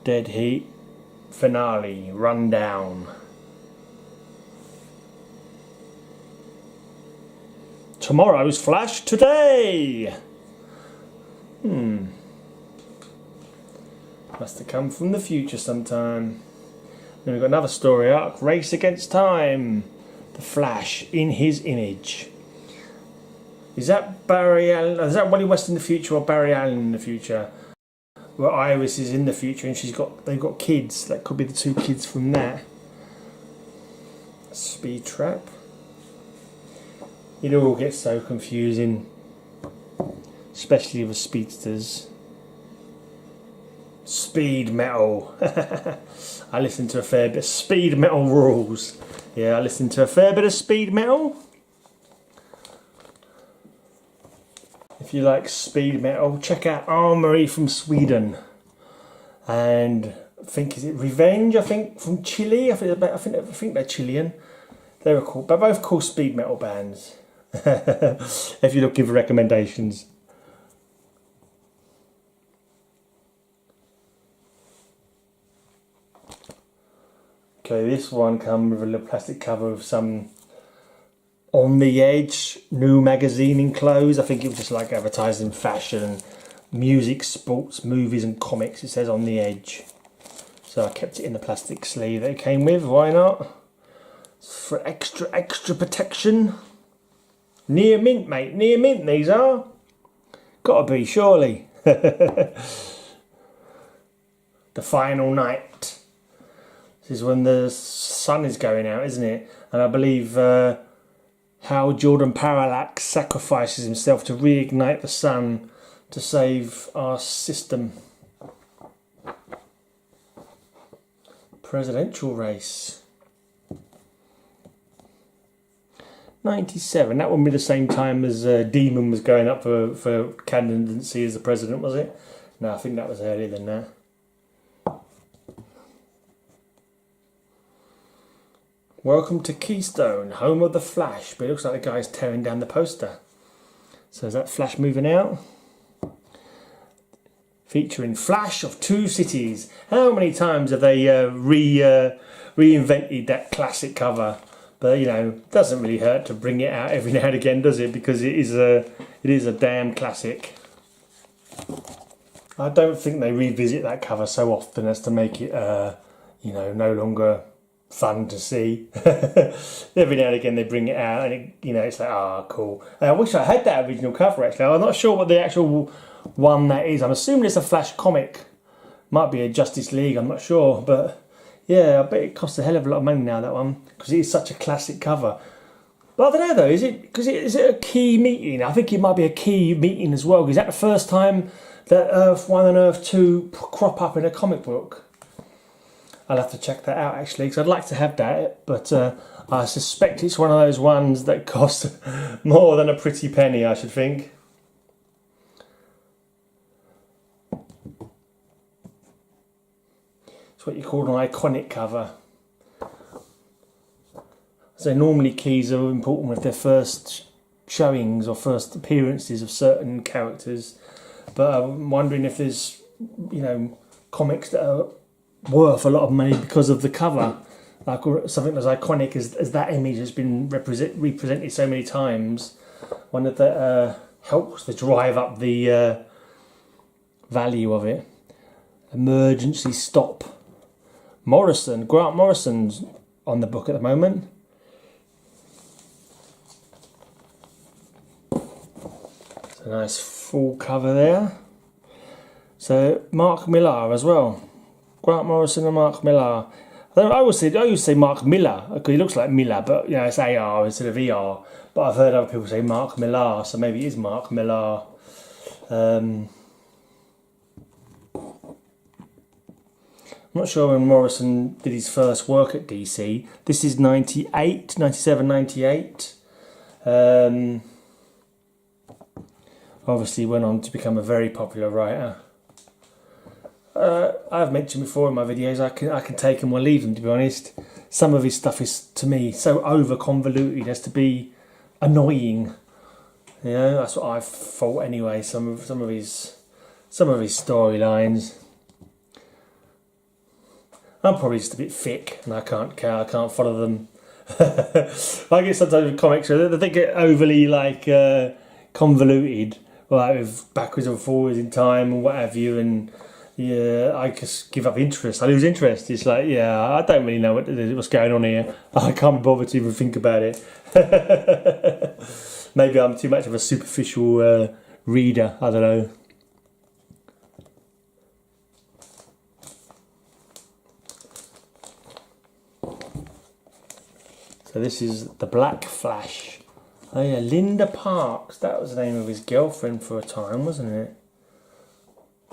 Dead Heat finale, Rundown. Tomorrow's Flash today. Must have come from the future sometime. Then we've got another story arc, Race Against Time. The Flash in his image. Is that Barry Allen? Is that Wally West in the future or Barry Allen in the future? Where Iris is in the future and they've got kids. That could be the 2 kids from that. Speed Trap. It all gets so confusing, especially with speedsters. Speed Metal. I listen to a fair bit of Speed Metal rules. Yeah, I listen to a fair bit of Speed Metal. If you like Speed Metal, check out Armory from Sweden. And I think, is it Revenge? I think from Chile. I think they're Chilean. They're both called Speed Metal bands. If you're looking for recommendations. Okay, this one comes with a little plastic cover of some On the Edge new magazine enclosed. I think it was just like advertising fashion, music, sports, movies and comics. It says On the Edge. So I kept it in the plastic sleeve that it came with. Why not? For extra protection. Near mint, mate. Near mint these are. Gotta be, surely. The Final Night. This is when the sun is going out, isn't it? And I believe how Jordan Parallax sacrifices himself to reignite the sun to save our system. Presidential race. 97. That wouldn't be the same time as Demon was going up for candidacy as the president, was it? No, I think that was earlier than that. Welcome to Keystone, home of the Flash. But it looks like the guy's tearing down the poster. So is that Flash moving out? Featuring Flash of Two Cities. How many times have they reinvented that classic cover? But you know, it doesn't really hurt to bring it out every now and again, does it? Because it is a damn classic. I don't think they revisit that cover so often as to make it, you know, no longer fun to see. Every now and again they bring it out, and it, you know, it's like, ah, cool. I wish I had that original cover. Actually, I'm not sure what the actual one that is. I'm assuming it's a Flash comic. Might be a Justice League. I'm not sure, but. Yeah, I bet it costs a hell of a lot of money now, that one, because it is such a classic cover. But I don't know though, is it a key meeting? I think it might be a key meeting as well. Is that the first time that Earth 1 and Earth 2 crop up in a comic book? I'll have to check that out actually, because I'd like to have that, but I suspect it's one of those ones that cost more than a pretty penny, I should think. What you call an iconic cover. So normally keys are important with their first showings or first appearances of certain characters, but I'm wondering if there's, you know, comics that are worth a lot of money because of the cover, like something as iconic as that image has been represented so many times. One that helps to drive up the value of it. Emergency stop. Morrison, Grant Morrison's on the book at the moment. It's a nice full cover there. So Mark Millar as well. Grant Morrison and Mark Millar. I always say Mark Miller because he looks like Miller, but you know it's AR instead of ER. But I've heard other people say Mark Millar, so maybe it is Mark Millar. I'm not sure when Morrison did his first work at DC. This is 98, 97, 98. Obviously went on to become a very popular writer. I've mentioned before in my videos, I can take them or leave them, to be honest. Some of his stuff is, to me, so over convoluted as to be annoying. You know, that's what I've thought anyway. Some of his storylines. I'm probably just a bit thick and I can't follow them. I get sometimes with comics they get overly like convoluted, like with backwards and forwards in time and what have you, and yeah, I just give up interest. I lose interest. It's like, yeah, I don't really know what's going on here. I can't be bothered to even think about it. Maybe I'm too much of a superficial reader. I don't know. So this is the Black Flash. Oh yeah, Linda Parks. That was the name of his girlfriend for a time, wasn't it?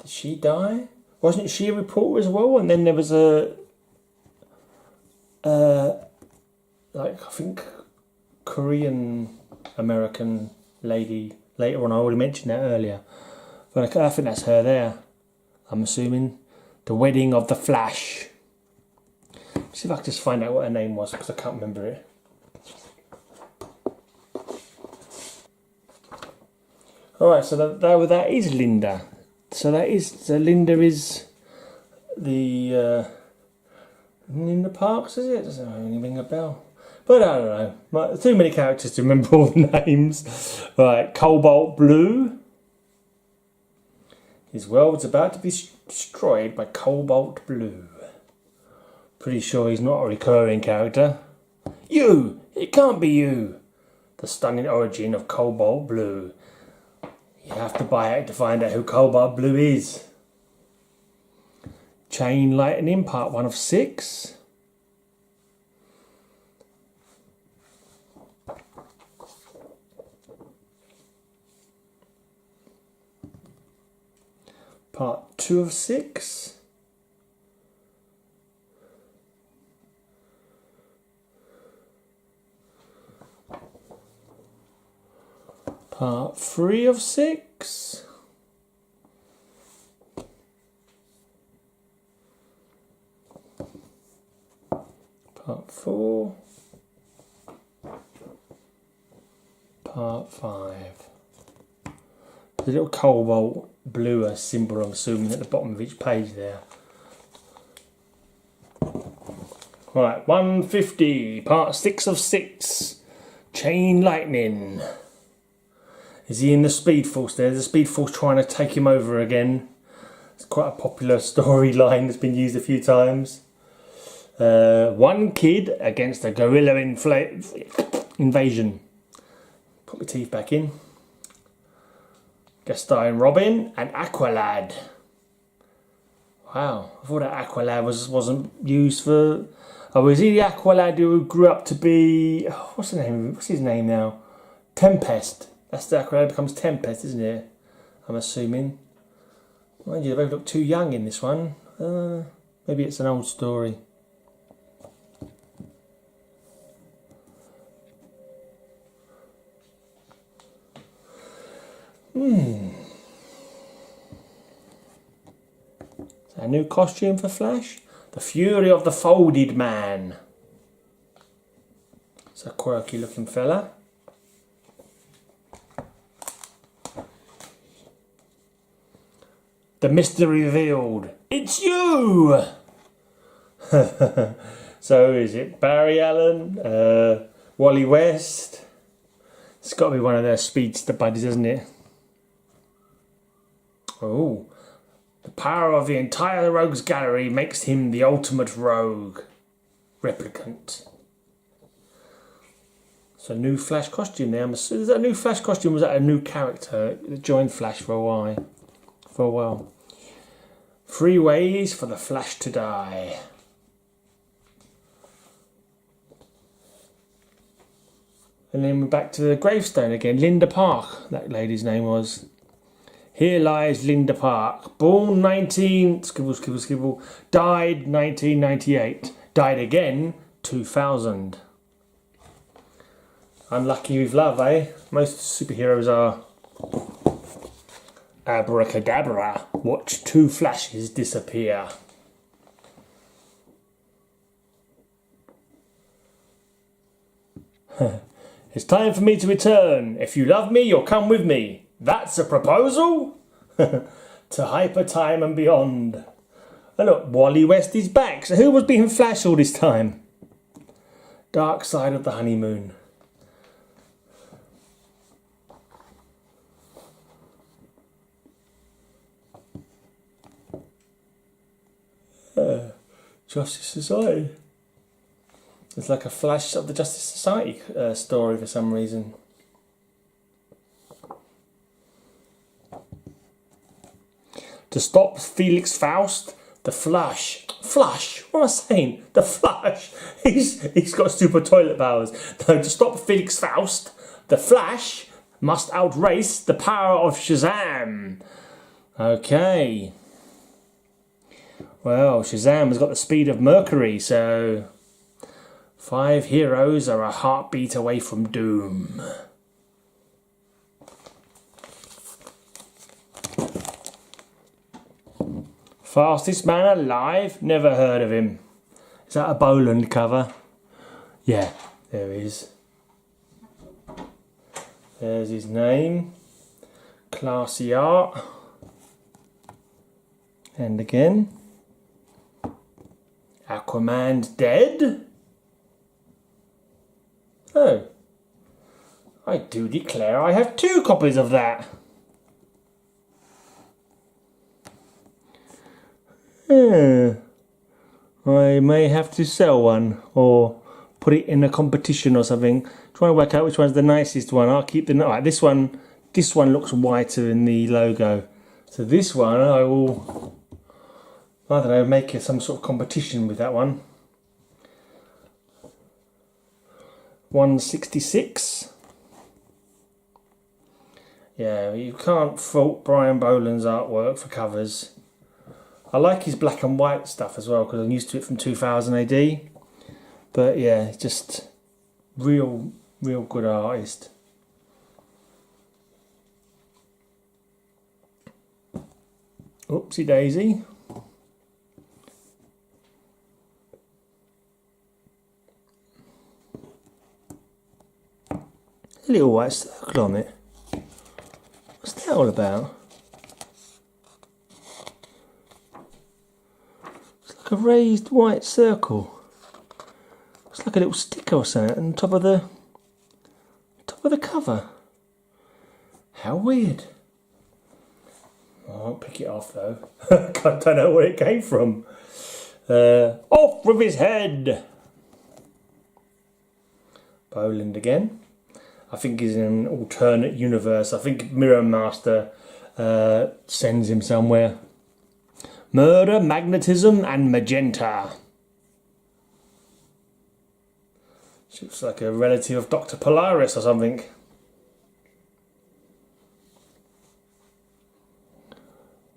Did she die? Wasn't she a reporter as well? And then there was a, like I think Korean American lady later on. I already mentioned that earlier, but I think that's her there. I'm assuming the Wedding of the Flash. See if I can just find out what her name was because I can't remember it. All right, so that is Linda. So Linda is the Linda Parks, is it? Doesn't really ring a bell. But I don't know. Too many characters to remember all the names. Right, Cobalt Blue. His world's about to be destroyed by Cobalt Blue. Pretty sure he's not a recurring character. You! It can't be you! The stunning origin of Cobalt Blue. You have to buy it to find out who Cobalt Blue is. Chain Lightning, part 1 of 6. Part 2 of 6. Part 3 of 6. Part 4. Part 5. There's a little cobalt blue symbol, I'm assuming, at the bottom of each page there. Right, 150, part 6 of 6. Chain Lightning. Is he in the Speed Force there? The Speed Force trying to take him over again. It's quite a popular storyline that's been used a few times. One kid against a gorilla invasion. Put my teeth back in. Guest starring Robin and Aqualad. Wow, I thought that Aqualad wasn't used for... Oh, is he the Aqualad who grew up to be... Oh, what's his name now? Tempest. That's the Aqualad becomes Tempest, isn't it? I'm assuming. Mind you, they both look too young in this one. Maybe it's an old story. A new costume for Flash? The Fury of the Folded Man. It's a quirky looking fella. The mystery revealed. It's you! So is it Barry Allen? Wally West? It's got to be one of their speedster buddies, isn't it? Oh, The power of the entire rogues gallery makes him the ultimate rogue. Replicant. It's a new Flash costume there. Is that a new Flash costume? Was that a new character that joined Flash for a while? For 3 ways for the Flash to die. And then we're back to the gravestone again. Linda Park, that lady's name was. Here lies Linda Park. Born scribble, scribble, scribble. Died 1998. Died again 2000. Unlucky with love, eh? Most superheroes are. Abracadabra. Watch 2 flashes disappear. It's time for me to return. If you love me, you'll come with me. That's a proposal? To hyper time and beyond. And look, Wally West is back. So who was being Flash all this time? Dark side of the honeymoon. Justice Society. It's like a Flash of the Justice Society story for some reason. To stop Felix Faust, the Flash. Flash? What am I saying? The Flash. He's got super toilet powers. No, to stop Felix Faust, the Flash must outrace the power of Shazam. Okay. Well, Shazam has got the speed of Mercury, so 5 heroes are a heartbeat away from doom. Fastest man alive? Never heard of him. Is that a Boland cover? Yeah, there he is. There's his name. Classy art. And again. Aquaman's dead? Oh. I do declare I have 2 copies of that. I may have to sell one or put it in a competition or something. Trying to work out which one's the nicest one. I'll keep the right, this one looks whiter in the logo. So this one I will, I don't know, make some sort of competition with that one. 166. Yeah, you can't fault Brian Boland's artwork for covers. I like his black and white stuff as well because I'm used to it from 2000 AD. But yeah, just real good artist. Oopsie daisy. A little white circle on it. What's that all about? A raised white circle. It's like a little sticker or something on top of the cover. How weird. I won't pick it off though. I don't know where it came from. Off with his head. Boland again. I think he's in an alternate universe. I think Mirror Master sends him somewhere. Murder, magnetism, and magenta. She looks like a relative of Dr. Polaris or something.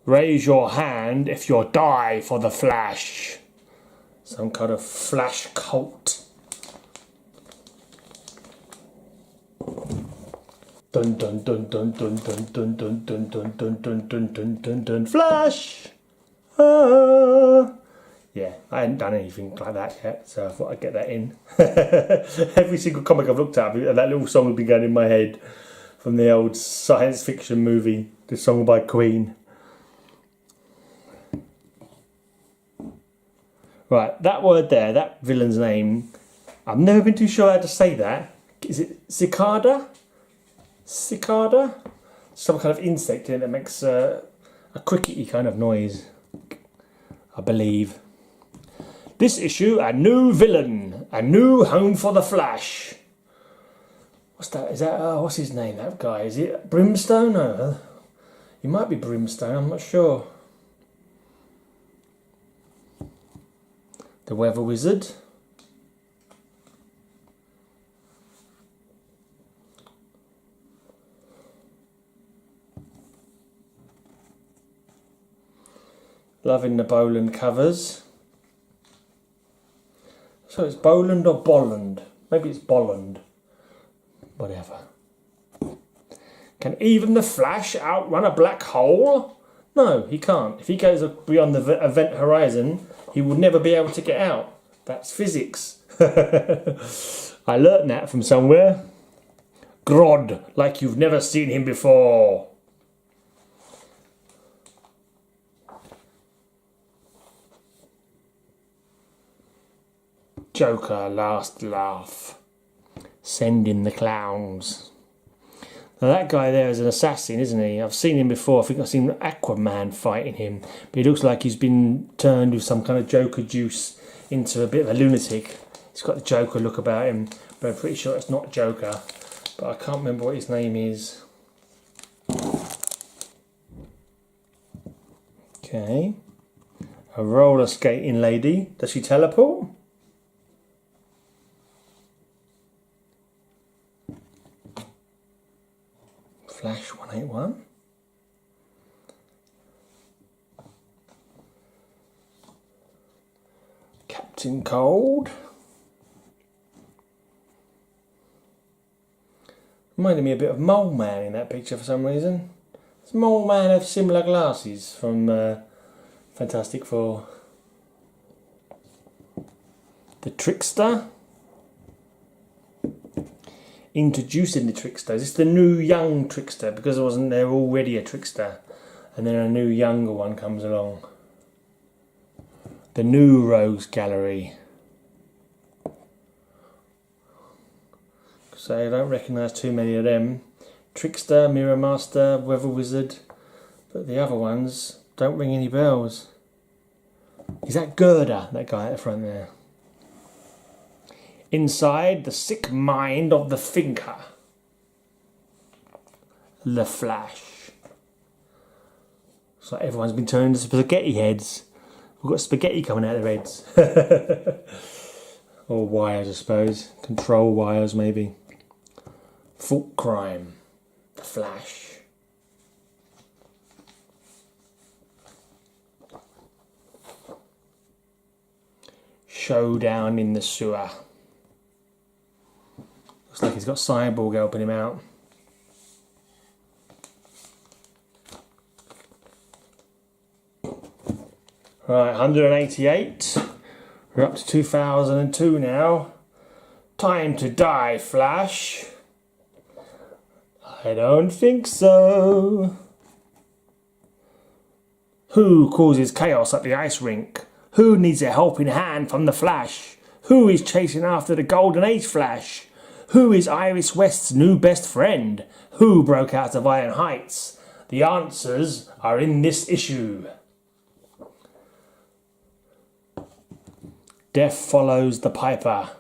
Raise your hand if you'll die for the Flash. Some kind of Flash cult. Dun dun dun dun dun dun dun dun dun dun dun dun dun dun dun Flash! Yeah, I hadn't done anything like that yet, so I thought I'd get that in. Every single comic I've looked at, that little song has been going in my head from the old science fiction movie, the song by Queen. Right, that word there, that villain's name, I've never been too sure how to say that. Is it cicada? Cicada? Some kind of insect in it that makes a a crickety kind of noise, I believe. This issue, a new villain, a new home for the Flash. What's that? Is that, what's his name, that guy? Is it Brimstone? No, he might be Brimstone, I'm not sure. The Weather Wizard. Loving the Boland covers. So it's Boland or Bolland? Maybe it's Bolland. Whatever. Can even the Flash outrun a black hole? No, he can't. If he goes beyond the event horizon, he will never be able to get out. That's physics. I learnt that from somewhere. Grodd, like you've never seen him before. Joker, last laugh. Send in the clowns. Now that guy there is an assassin, isn't he? I've seen him before. I think I've seen Aquaman fighting him. But he looks like he's been turned with some kind of Joker juice into a bit of a lunatic. He's got the Joker look about him. But I'm pretty sure it's not Joker. But I can't remember what his name is. Okay. A roller skating lady. Does she teleport? Flash 181. Captain Cold. Reminded me a bit of Mole Man in that picture for some reason. Does Mole Man have similar glasses from Fantastic Four? The Trickster. Introducing the Trickster. Is this the new young Trickster? Because wasn't there already a Trickster? And then a new younger one comes along. The new Rogues Gallery. So I don't recognise too many of them. Trickster, Mirror Master, Weather Wizard. But the other ones don't ring any bells. Is that Gerda, that guy at the front there? Inside the sick mind of the thinker. The Flash. It's like everyone's been turned into spaghetti heads. We've got spaghetti coming out of their heads. Or wires, I suppose. Control wires, maybe. Thought Crime. The Flash. Showdown in the sewer. Looks like he's got Cyborg helping him out. Right, 188. We're up to 2002 now. Time to die, Flash. I don't think so. Who causes chaos at the ice rink? Who needs a helping hand from the Flash? Who is chasing after the Golden Age Flash? Who is Iris West's new best friend? Who broke out of Iron Heights? The answers are in this issue. Death follows the Piper.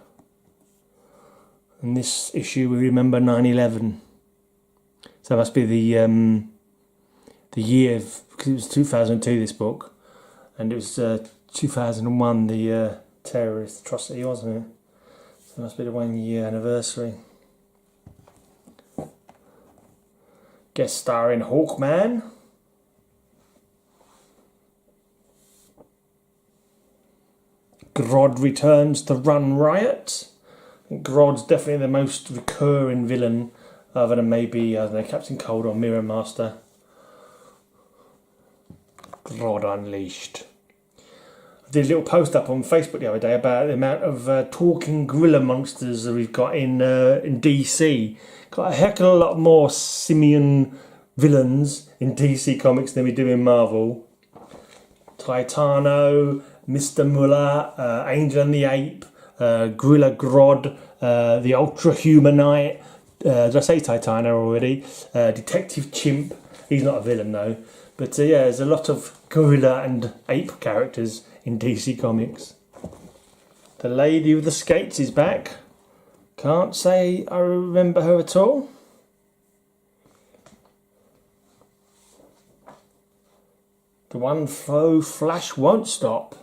In this issue we remember 9/11. So that must be the year, because it was 2002 this book. And it was 2001 the terrorist atrocity, wasn't it? So it must be the 1 year anniversary. Guest starring Hawkman. Grodd returns to run riot. I think Grodd's definitely the most recurring villain, other than maybe, I don't know, Captain Cold or Mirror Master. Grodd Unleashed. I did a little post up on Facebook the other day about the amount of talking gorilla monsters that we've got in DC. Got a heck of a lot more simian villains in DC Comics than we do in Marvel. Titano, Mr. Muller, Angel and the Ape, Gorilla Grodd, the Ultra Humanite. Did I say Titano already? Detective Chimp. He's not a villain though. But yeah, there's a lot of gorilla and ape characters in DC Comics. The lady with the skates is back. Can't say I remember her at all. The one Flash won't stop.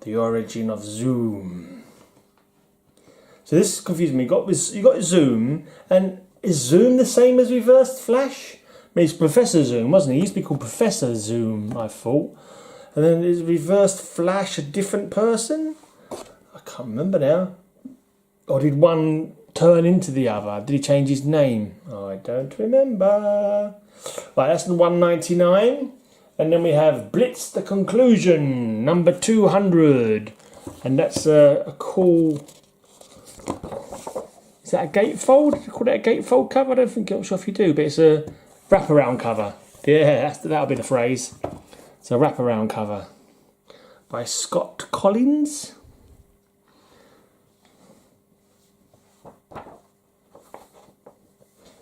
The origin of Zoom. So this confused me. You got Zoom, and is Zoom the same as Reversed Flash? I mean, it's Professor Zoom, wasn't he? He used to be called Professor Zoom, I thought. And then is Reversed Flash a different person? I can't remember now. Or did one turn into the other? Did he change his name? Oh, I don't remember. Right, that's the 199. And then we have Blitz the Conclusion, number 200. And that's a cool... Is that a gatefold? Do you call it a gatefold cover? I don't think, I'm sure if you do, but it's a wraparound cover. Yeah, that'll be the phrase. It's a wraparound cover by Scott Collins.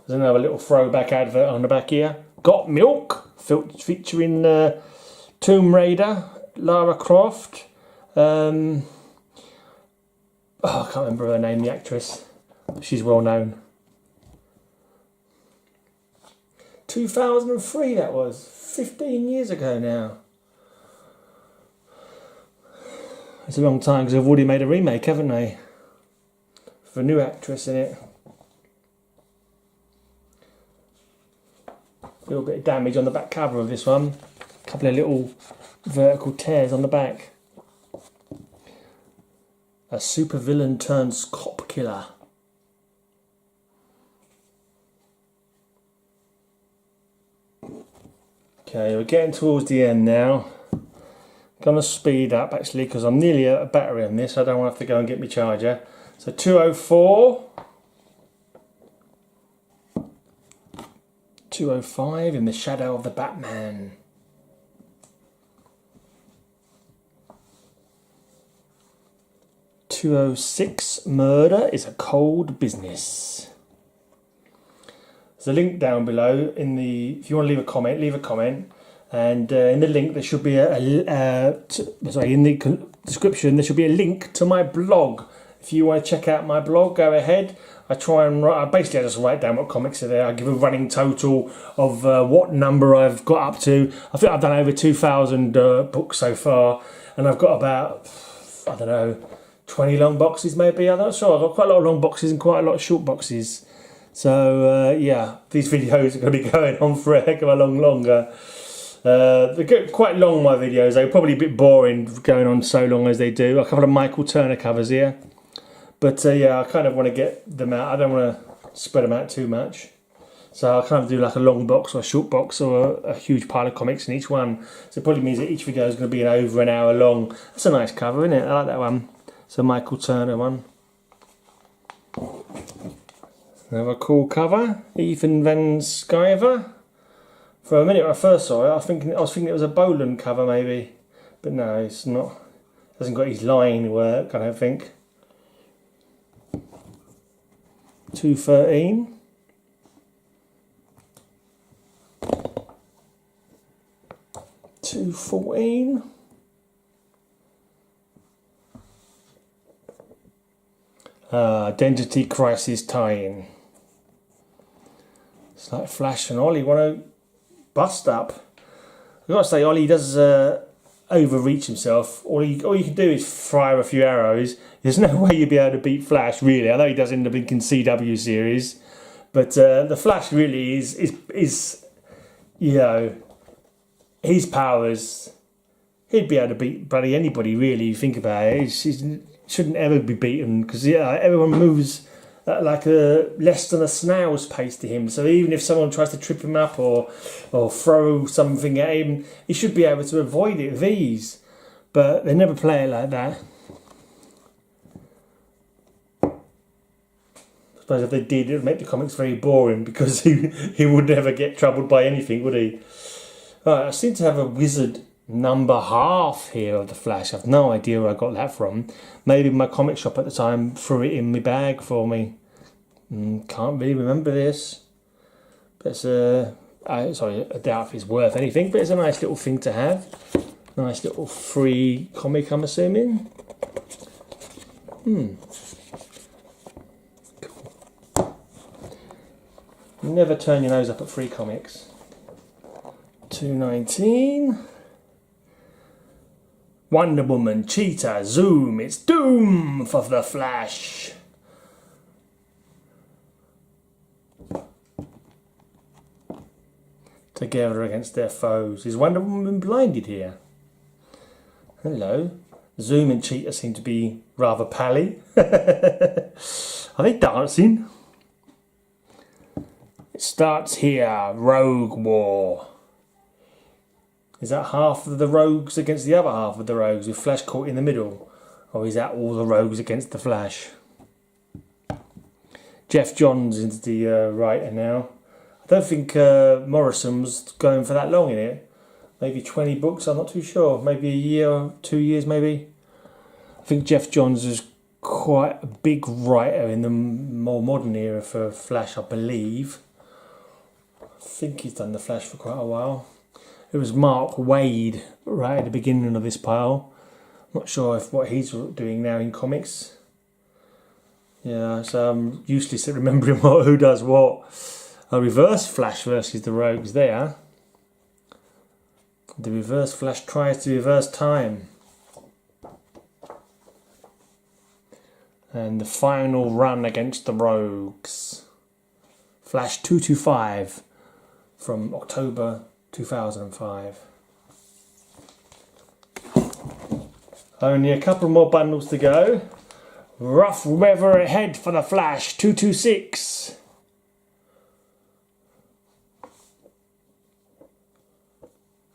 There's another little throwback advert on the back here. Got Milk, featuring Tomb Raider, Lara Croft. I can't remember her name, the actress. She's well known. 2003 that was. 15 years ago now. It's a long time because they've already made a remake, haven't they? For a new actress in it. A little bit of damage on the back cover of this one. A couple of little vertical tears on the back. A supervillain turns cop killer. Okay, we're getting towards the end now. I'm going to speed up actually because I'm nearly out of battery on this. I don't want to have to go and get my charger. So 204. 205 in the shadow of the Batman. 206 murder is a cold business. There's a link down below in the, if you want to leave a comment, and in the link there should be in the description there should be a link to my blog. If you want to check out my blog, go ahead. I try and write, basically I just write down what comics are there. I give a running total of what number I've got up to. I think I've done over 2,000 books so far, and I've got about, I don't know, 20 long boxes maybe. I'm not sure. I've got quite a lot of long boxes and quite a lot of short boxes. So yeah, these videos are going to be going on for a heck of a long longer. They get quite long, my videos. They're probably a bit boring going on so long as they do. A couple of Michael Turner covers here. But yeah, I kind of want to get them out. I don't want to spread them out too much. So I'll kind of do like a long box or a short box or a huge pile of comics in each one. So it probably means that each video is going to be over an hour long. That's a nice cover, isn't it? I like that one. It's a Michael Turner one. Another cool cover, Ethan Van Sciver. For a minute when I first saw it, I was thinking it was a Bolan cover maybe, but no, it's not. It hasn't got his line work, I don't think. 213. $214. Identity Crisis tie-in. It's like Flash and Ollie want to bust up. I've got to say, Ollie does overreach himself. All you can do is fire a few arrows. There's no way you'd be able to beat Flash, really. I know he does in the Blinking CW series, but the Flash really is you know, his powers. He'd be able to beat bloody anybody, really. You think about it. He shouldn't ever be beaten because everyone moves at like less than a snail's pace to him. So even if someone tries to trip him up or throw something at him, he should be able to avoid it with ease. But they never play it like that. I suppose if they did, it would make the comics very boring because he would never get troubled by anything, would he? Right, I seem to have a wizard number half here of the Flash. I've no idea where I got that from. Maybe my comic shop at the time threw it in my bag for me. Can't really remember this. It's sorry, I doubt if it's worth anything, but it's a nice little thing to have. Nice little free comic, I'm assuming. Cool. Never turn your nose up at free comics. 219. Wonder Woman, Cheetah, Zoom, it's doom for the Flash. Together against their foes. Is Wonder Woman blinded here? Hello. Zoom and Cheetah seem to be rather pally. Are they dancing? It starts here. Rogue War. Is that half of the rogues against the other half of the rogues with Flash caught in the middle? Or is that all the rogues against the Flash? Jeff Johns is the writer now. I don't think Morrison was going for that long in it. Maybe 20 books, I'm not too sure. Maybe a year or 2 years, maybe. I think Jeff Johns is quite a big writer in the more modern era for Flash, I believe. I think he's done the Flash for quite a while. It was Mark Waid right at the beginning of this pile. I'm not sure if what he's doing now in comics. Yeah, so I'm useless at remembering who does what. A reverse Flash versus the Rogues there. The reverse Flash tries to reverse time. And the final run against the Rogues. Flash 225 from October 2005. Only a couple more bundles to go. Rough weather ahead for the Flash 226.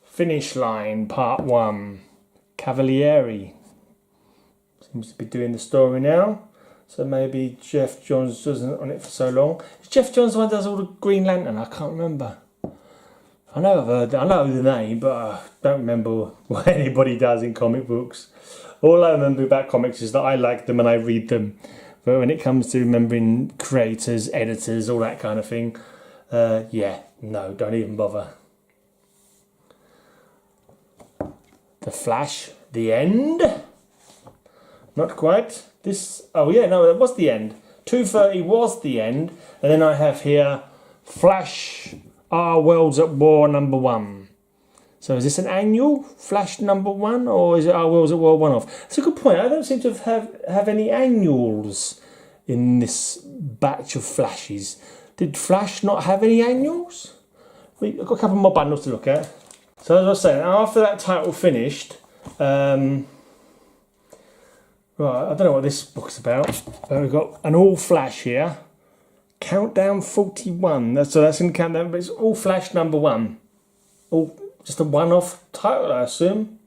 Finish Line Part 1. Cavalieri seems to be doing the story now. So maybe Jeff Johns wasn't on it for so long. Is Jeff Johns the one that does all the Green Lantern? I can't remember. I know the name, but I don't remember what anybody does in comic books. All I remember about comics is that I like them and I read them. But when it comes to remembering creators, editors, all that kind of thing, yeah, no, don't even bother. The Flash, the end? Not quite. Oh yeah, no, that was the end. 230 was the end. And then I have here Flash, Our Worlds at War #1. So is this an annual Flash #1 or is it Our Worlds at War one-off? That's a good point. I don't seem to have any annuals in this batch of Flashes. Did Flash not have any annuals? We've got a couple more bundles to look at. So as I was saying, after that title finished, right, I don't know what this book's about. We've got an all Flash here. Countdown 41. So that's in countdown, but it's all Flash #1. All just a one-off title, I assume.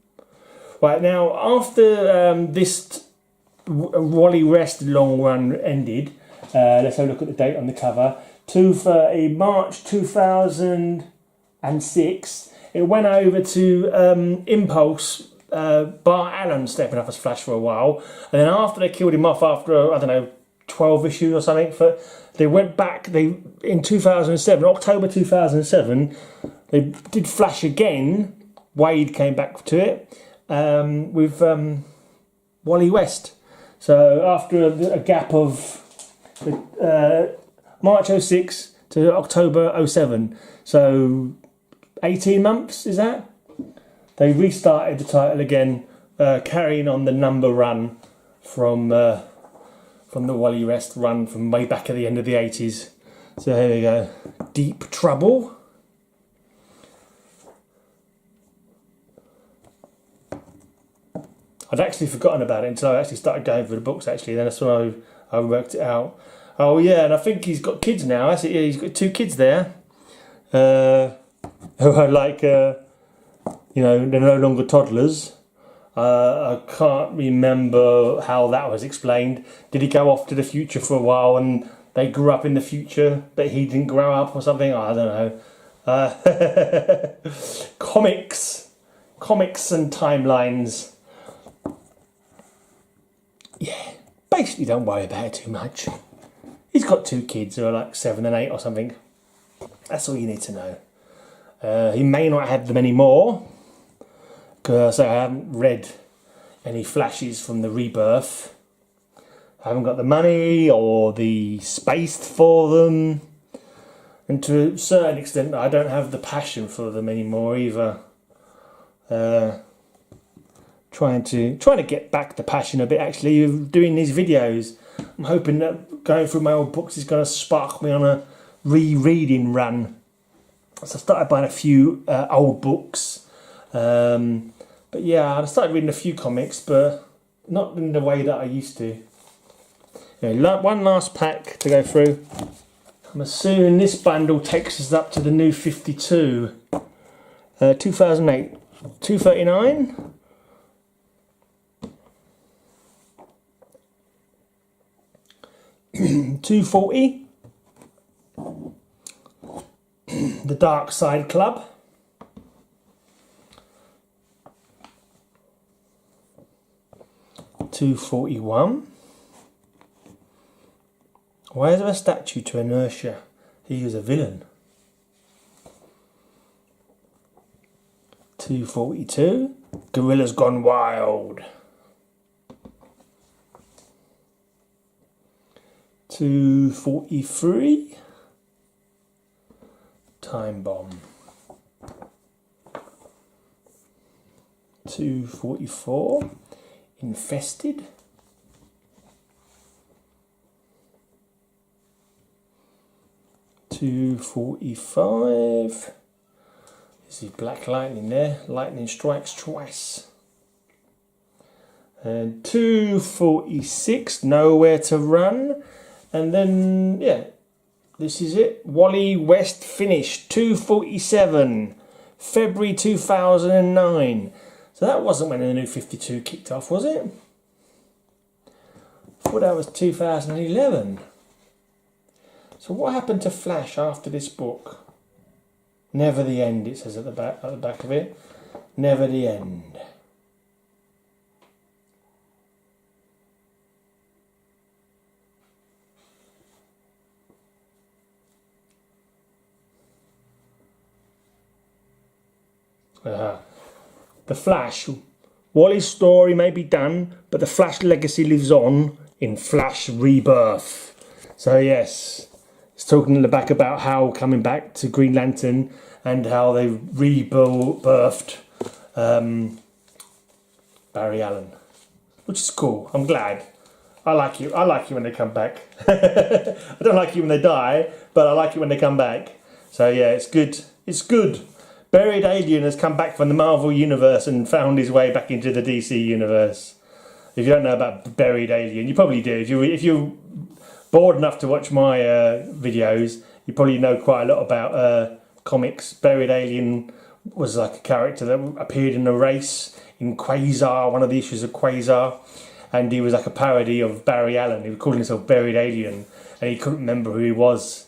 Right, now after this Wally West long run ended, let's have a look at the date on the cover. 230 March 2006. It went over to Impulse. Bart Allen stepping up as Flash for a while, and then after they killed him off after I don't know 12 issues or something, they went back. In 2007, October 2007, they did Flash again. Waid came back to it with Wally West. So after a gap of March 06 to October 07, so 18 months is that? They restarted the title again, carrying on the number run from the Wally West run from way back at the end of the 80s. So here we go. Deep Trouble. I'd actually forgotten about it until I actually started going through the books actually. Then that's when I worked it out. Oh yeah, and I think he's got kids now. I see, yeah, he's got 2 kids there. Who are like... you know, they're no longer toddlers. I can't remember how that was explained. Did he go off to the future for a while and they grew up in the future, but he didn't grow up or something? I don't know. Comics and timelines. Yeah, basically don't worry about it too much. He's got 2 kids who are like 7 and 8 or something. That's all you need to know. He may not have them anymore, because I haven't read any flashes from the Rebirth. I haven't got the money or the space for them, and to a certain extent I don't have the passion for them anymore either. Trying to get back the passion a bit actually of doing these videos. I'm hoping that going through my old books is going to spark me on a rereading run. So I started buying a few old books, but yeah, I started reading a few comics, but not in the way that I used to. Anyway, one last pack to go through. I'm assuming this bundle takes us up to the New 52, 2008, 239. $240. The Dark Side Club. $241. Why is there a statue to Inertia? He was a villain. $242. Gorillas Gone Wild. $243. Time Bomb. $244. Infested. $245. This is Black Lightning there. Lightning strikes twice. And $246. Nowhere to Run. And then, yeah, this is it. Wally West Finish. $247. February 2009. So that wasn't when the New 52 kicked off, was it? I thought that was 2011. So what happened to Flash after this book? Never the end, it says at the back of it. Never the end. The Flash. Wally's story may be done, but the Flash legacy lives on in Flash Rebirth. So yes, it's talking in the back about how coming back to Green Lantern and how they rebirthed Barry Allen, which is cool. I'm glad. I like you. I like you when they come back. I don't like you when they die, but I like you when they come back. So yeah, it's good. It's good. Buried Alien has come back from the Marvel Universe and found his way back into the DC Universe. If you don't know about Buried Alien, you probably do. If you're bored enough to watch my videos, you probably know quite a lot about comics. Buried Alien was like a character that appeared in a race in Quasar, one of the issues of Quasar, and he was like a parody of Barry Allen. He was calling himself Buried Alien, and he couldn't remember who he was.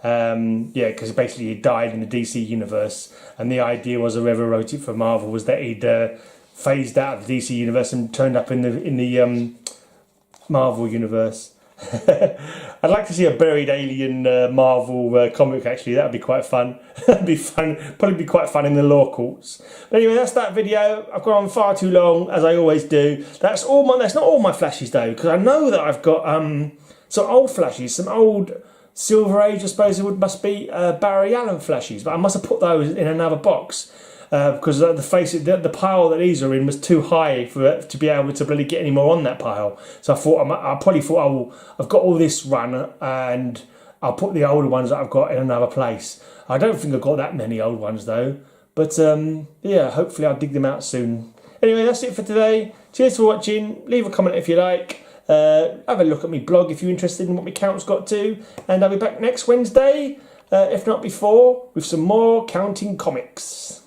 Yeah, because basically he died in the DC Universe, and the idea was, whoever wrote it for Marvel, was that he'd phased out of the DC Universe and turned up in the Marvel Universe. I'd like to see a Buried Alien Marvel comic, actually. That would be quite fun. That'd be fun. Probably be quite fun in the law courts. But anyway, that's that video. I've gone on far too long, as I always do. That's not all my flashes though, because I know that I've got some old flashes, some old Silver Age, I suppose it must be Barry Allen flashes, but I must have put those in another box because the pile that these are in was too high to be able to really get any more on that pile. So I probably thought, oh, I've got all this run and I'll put the older ones that I've got in another place. I don't think I've got that many old ones though, but yeah, hopefully I'll dig them out soon. Anyway, that's it for today. Cheers for watching. Leave a comment if you like. Have a look at my blog if you're interested in what my count's got to, and I'll be back next Wednesday, if not before, with some more counting comics.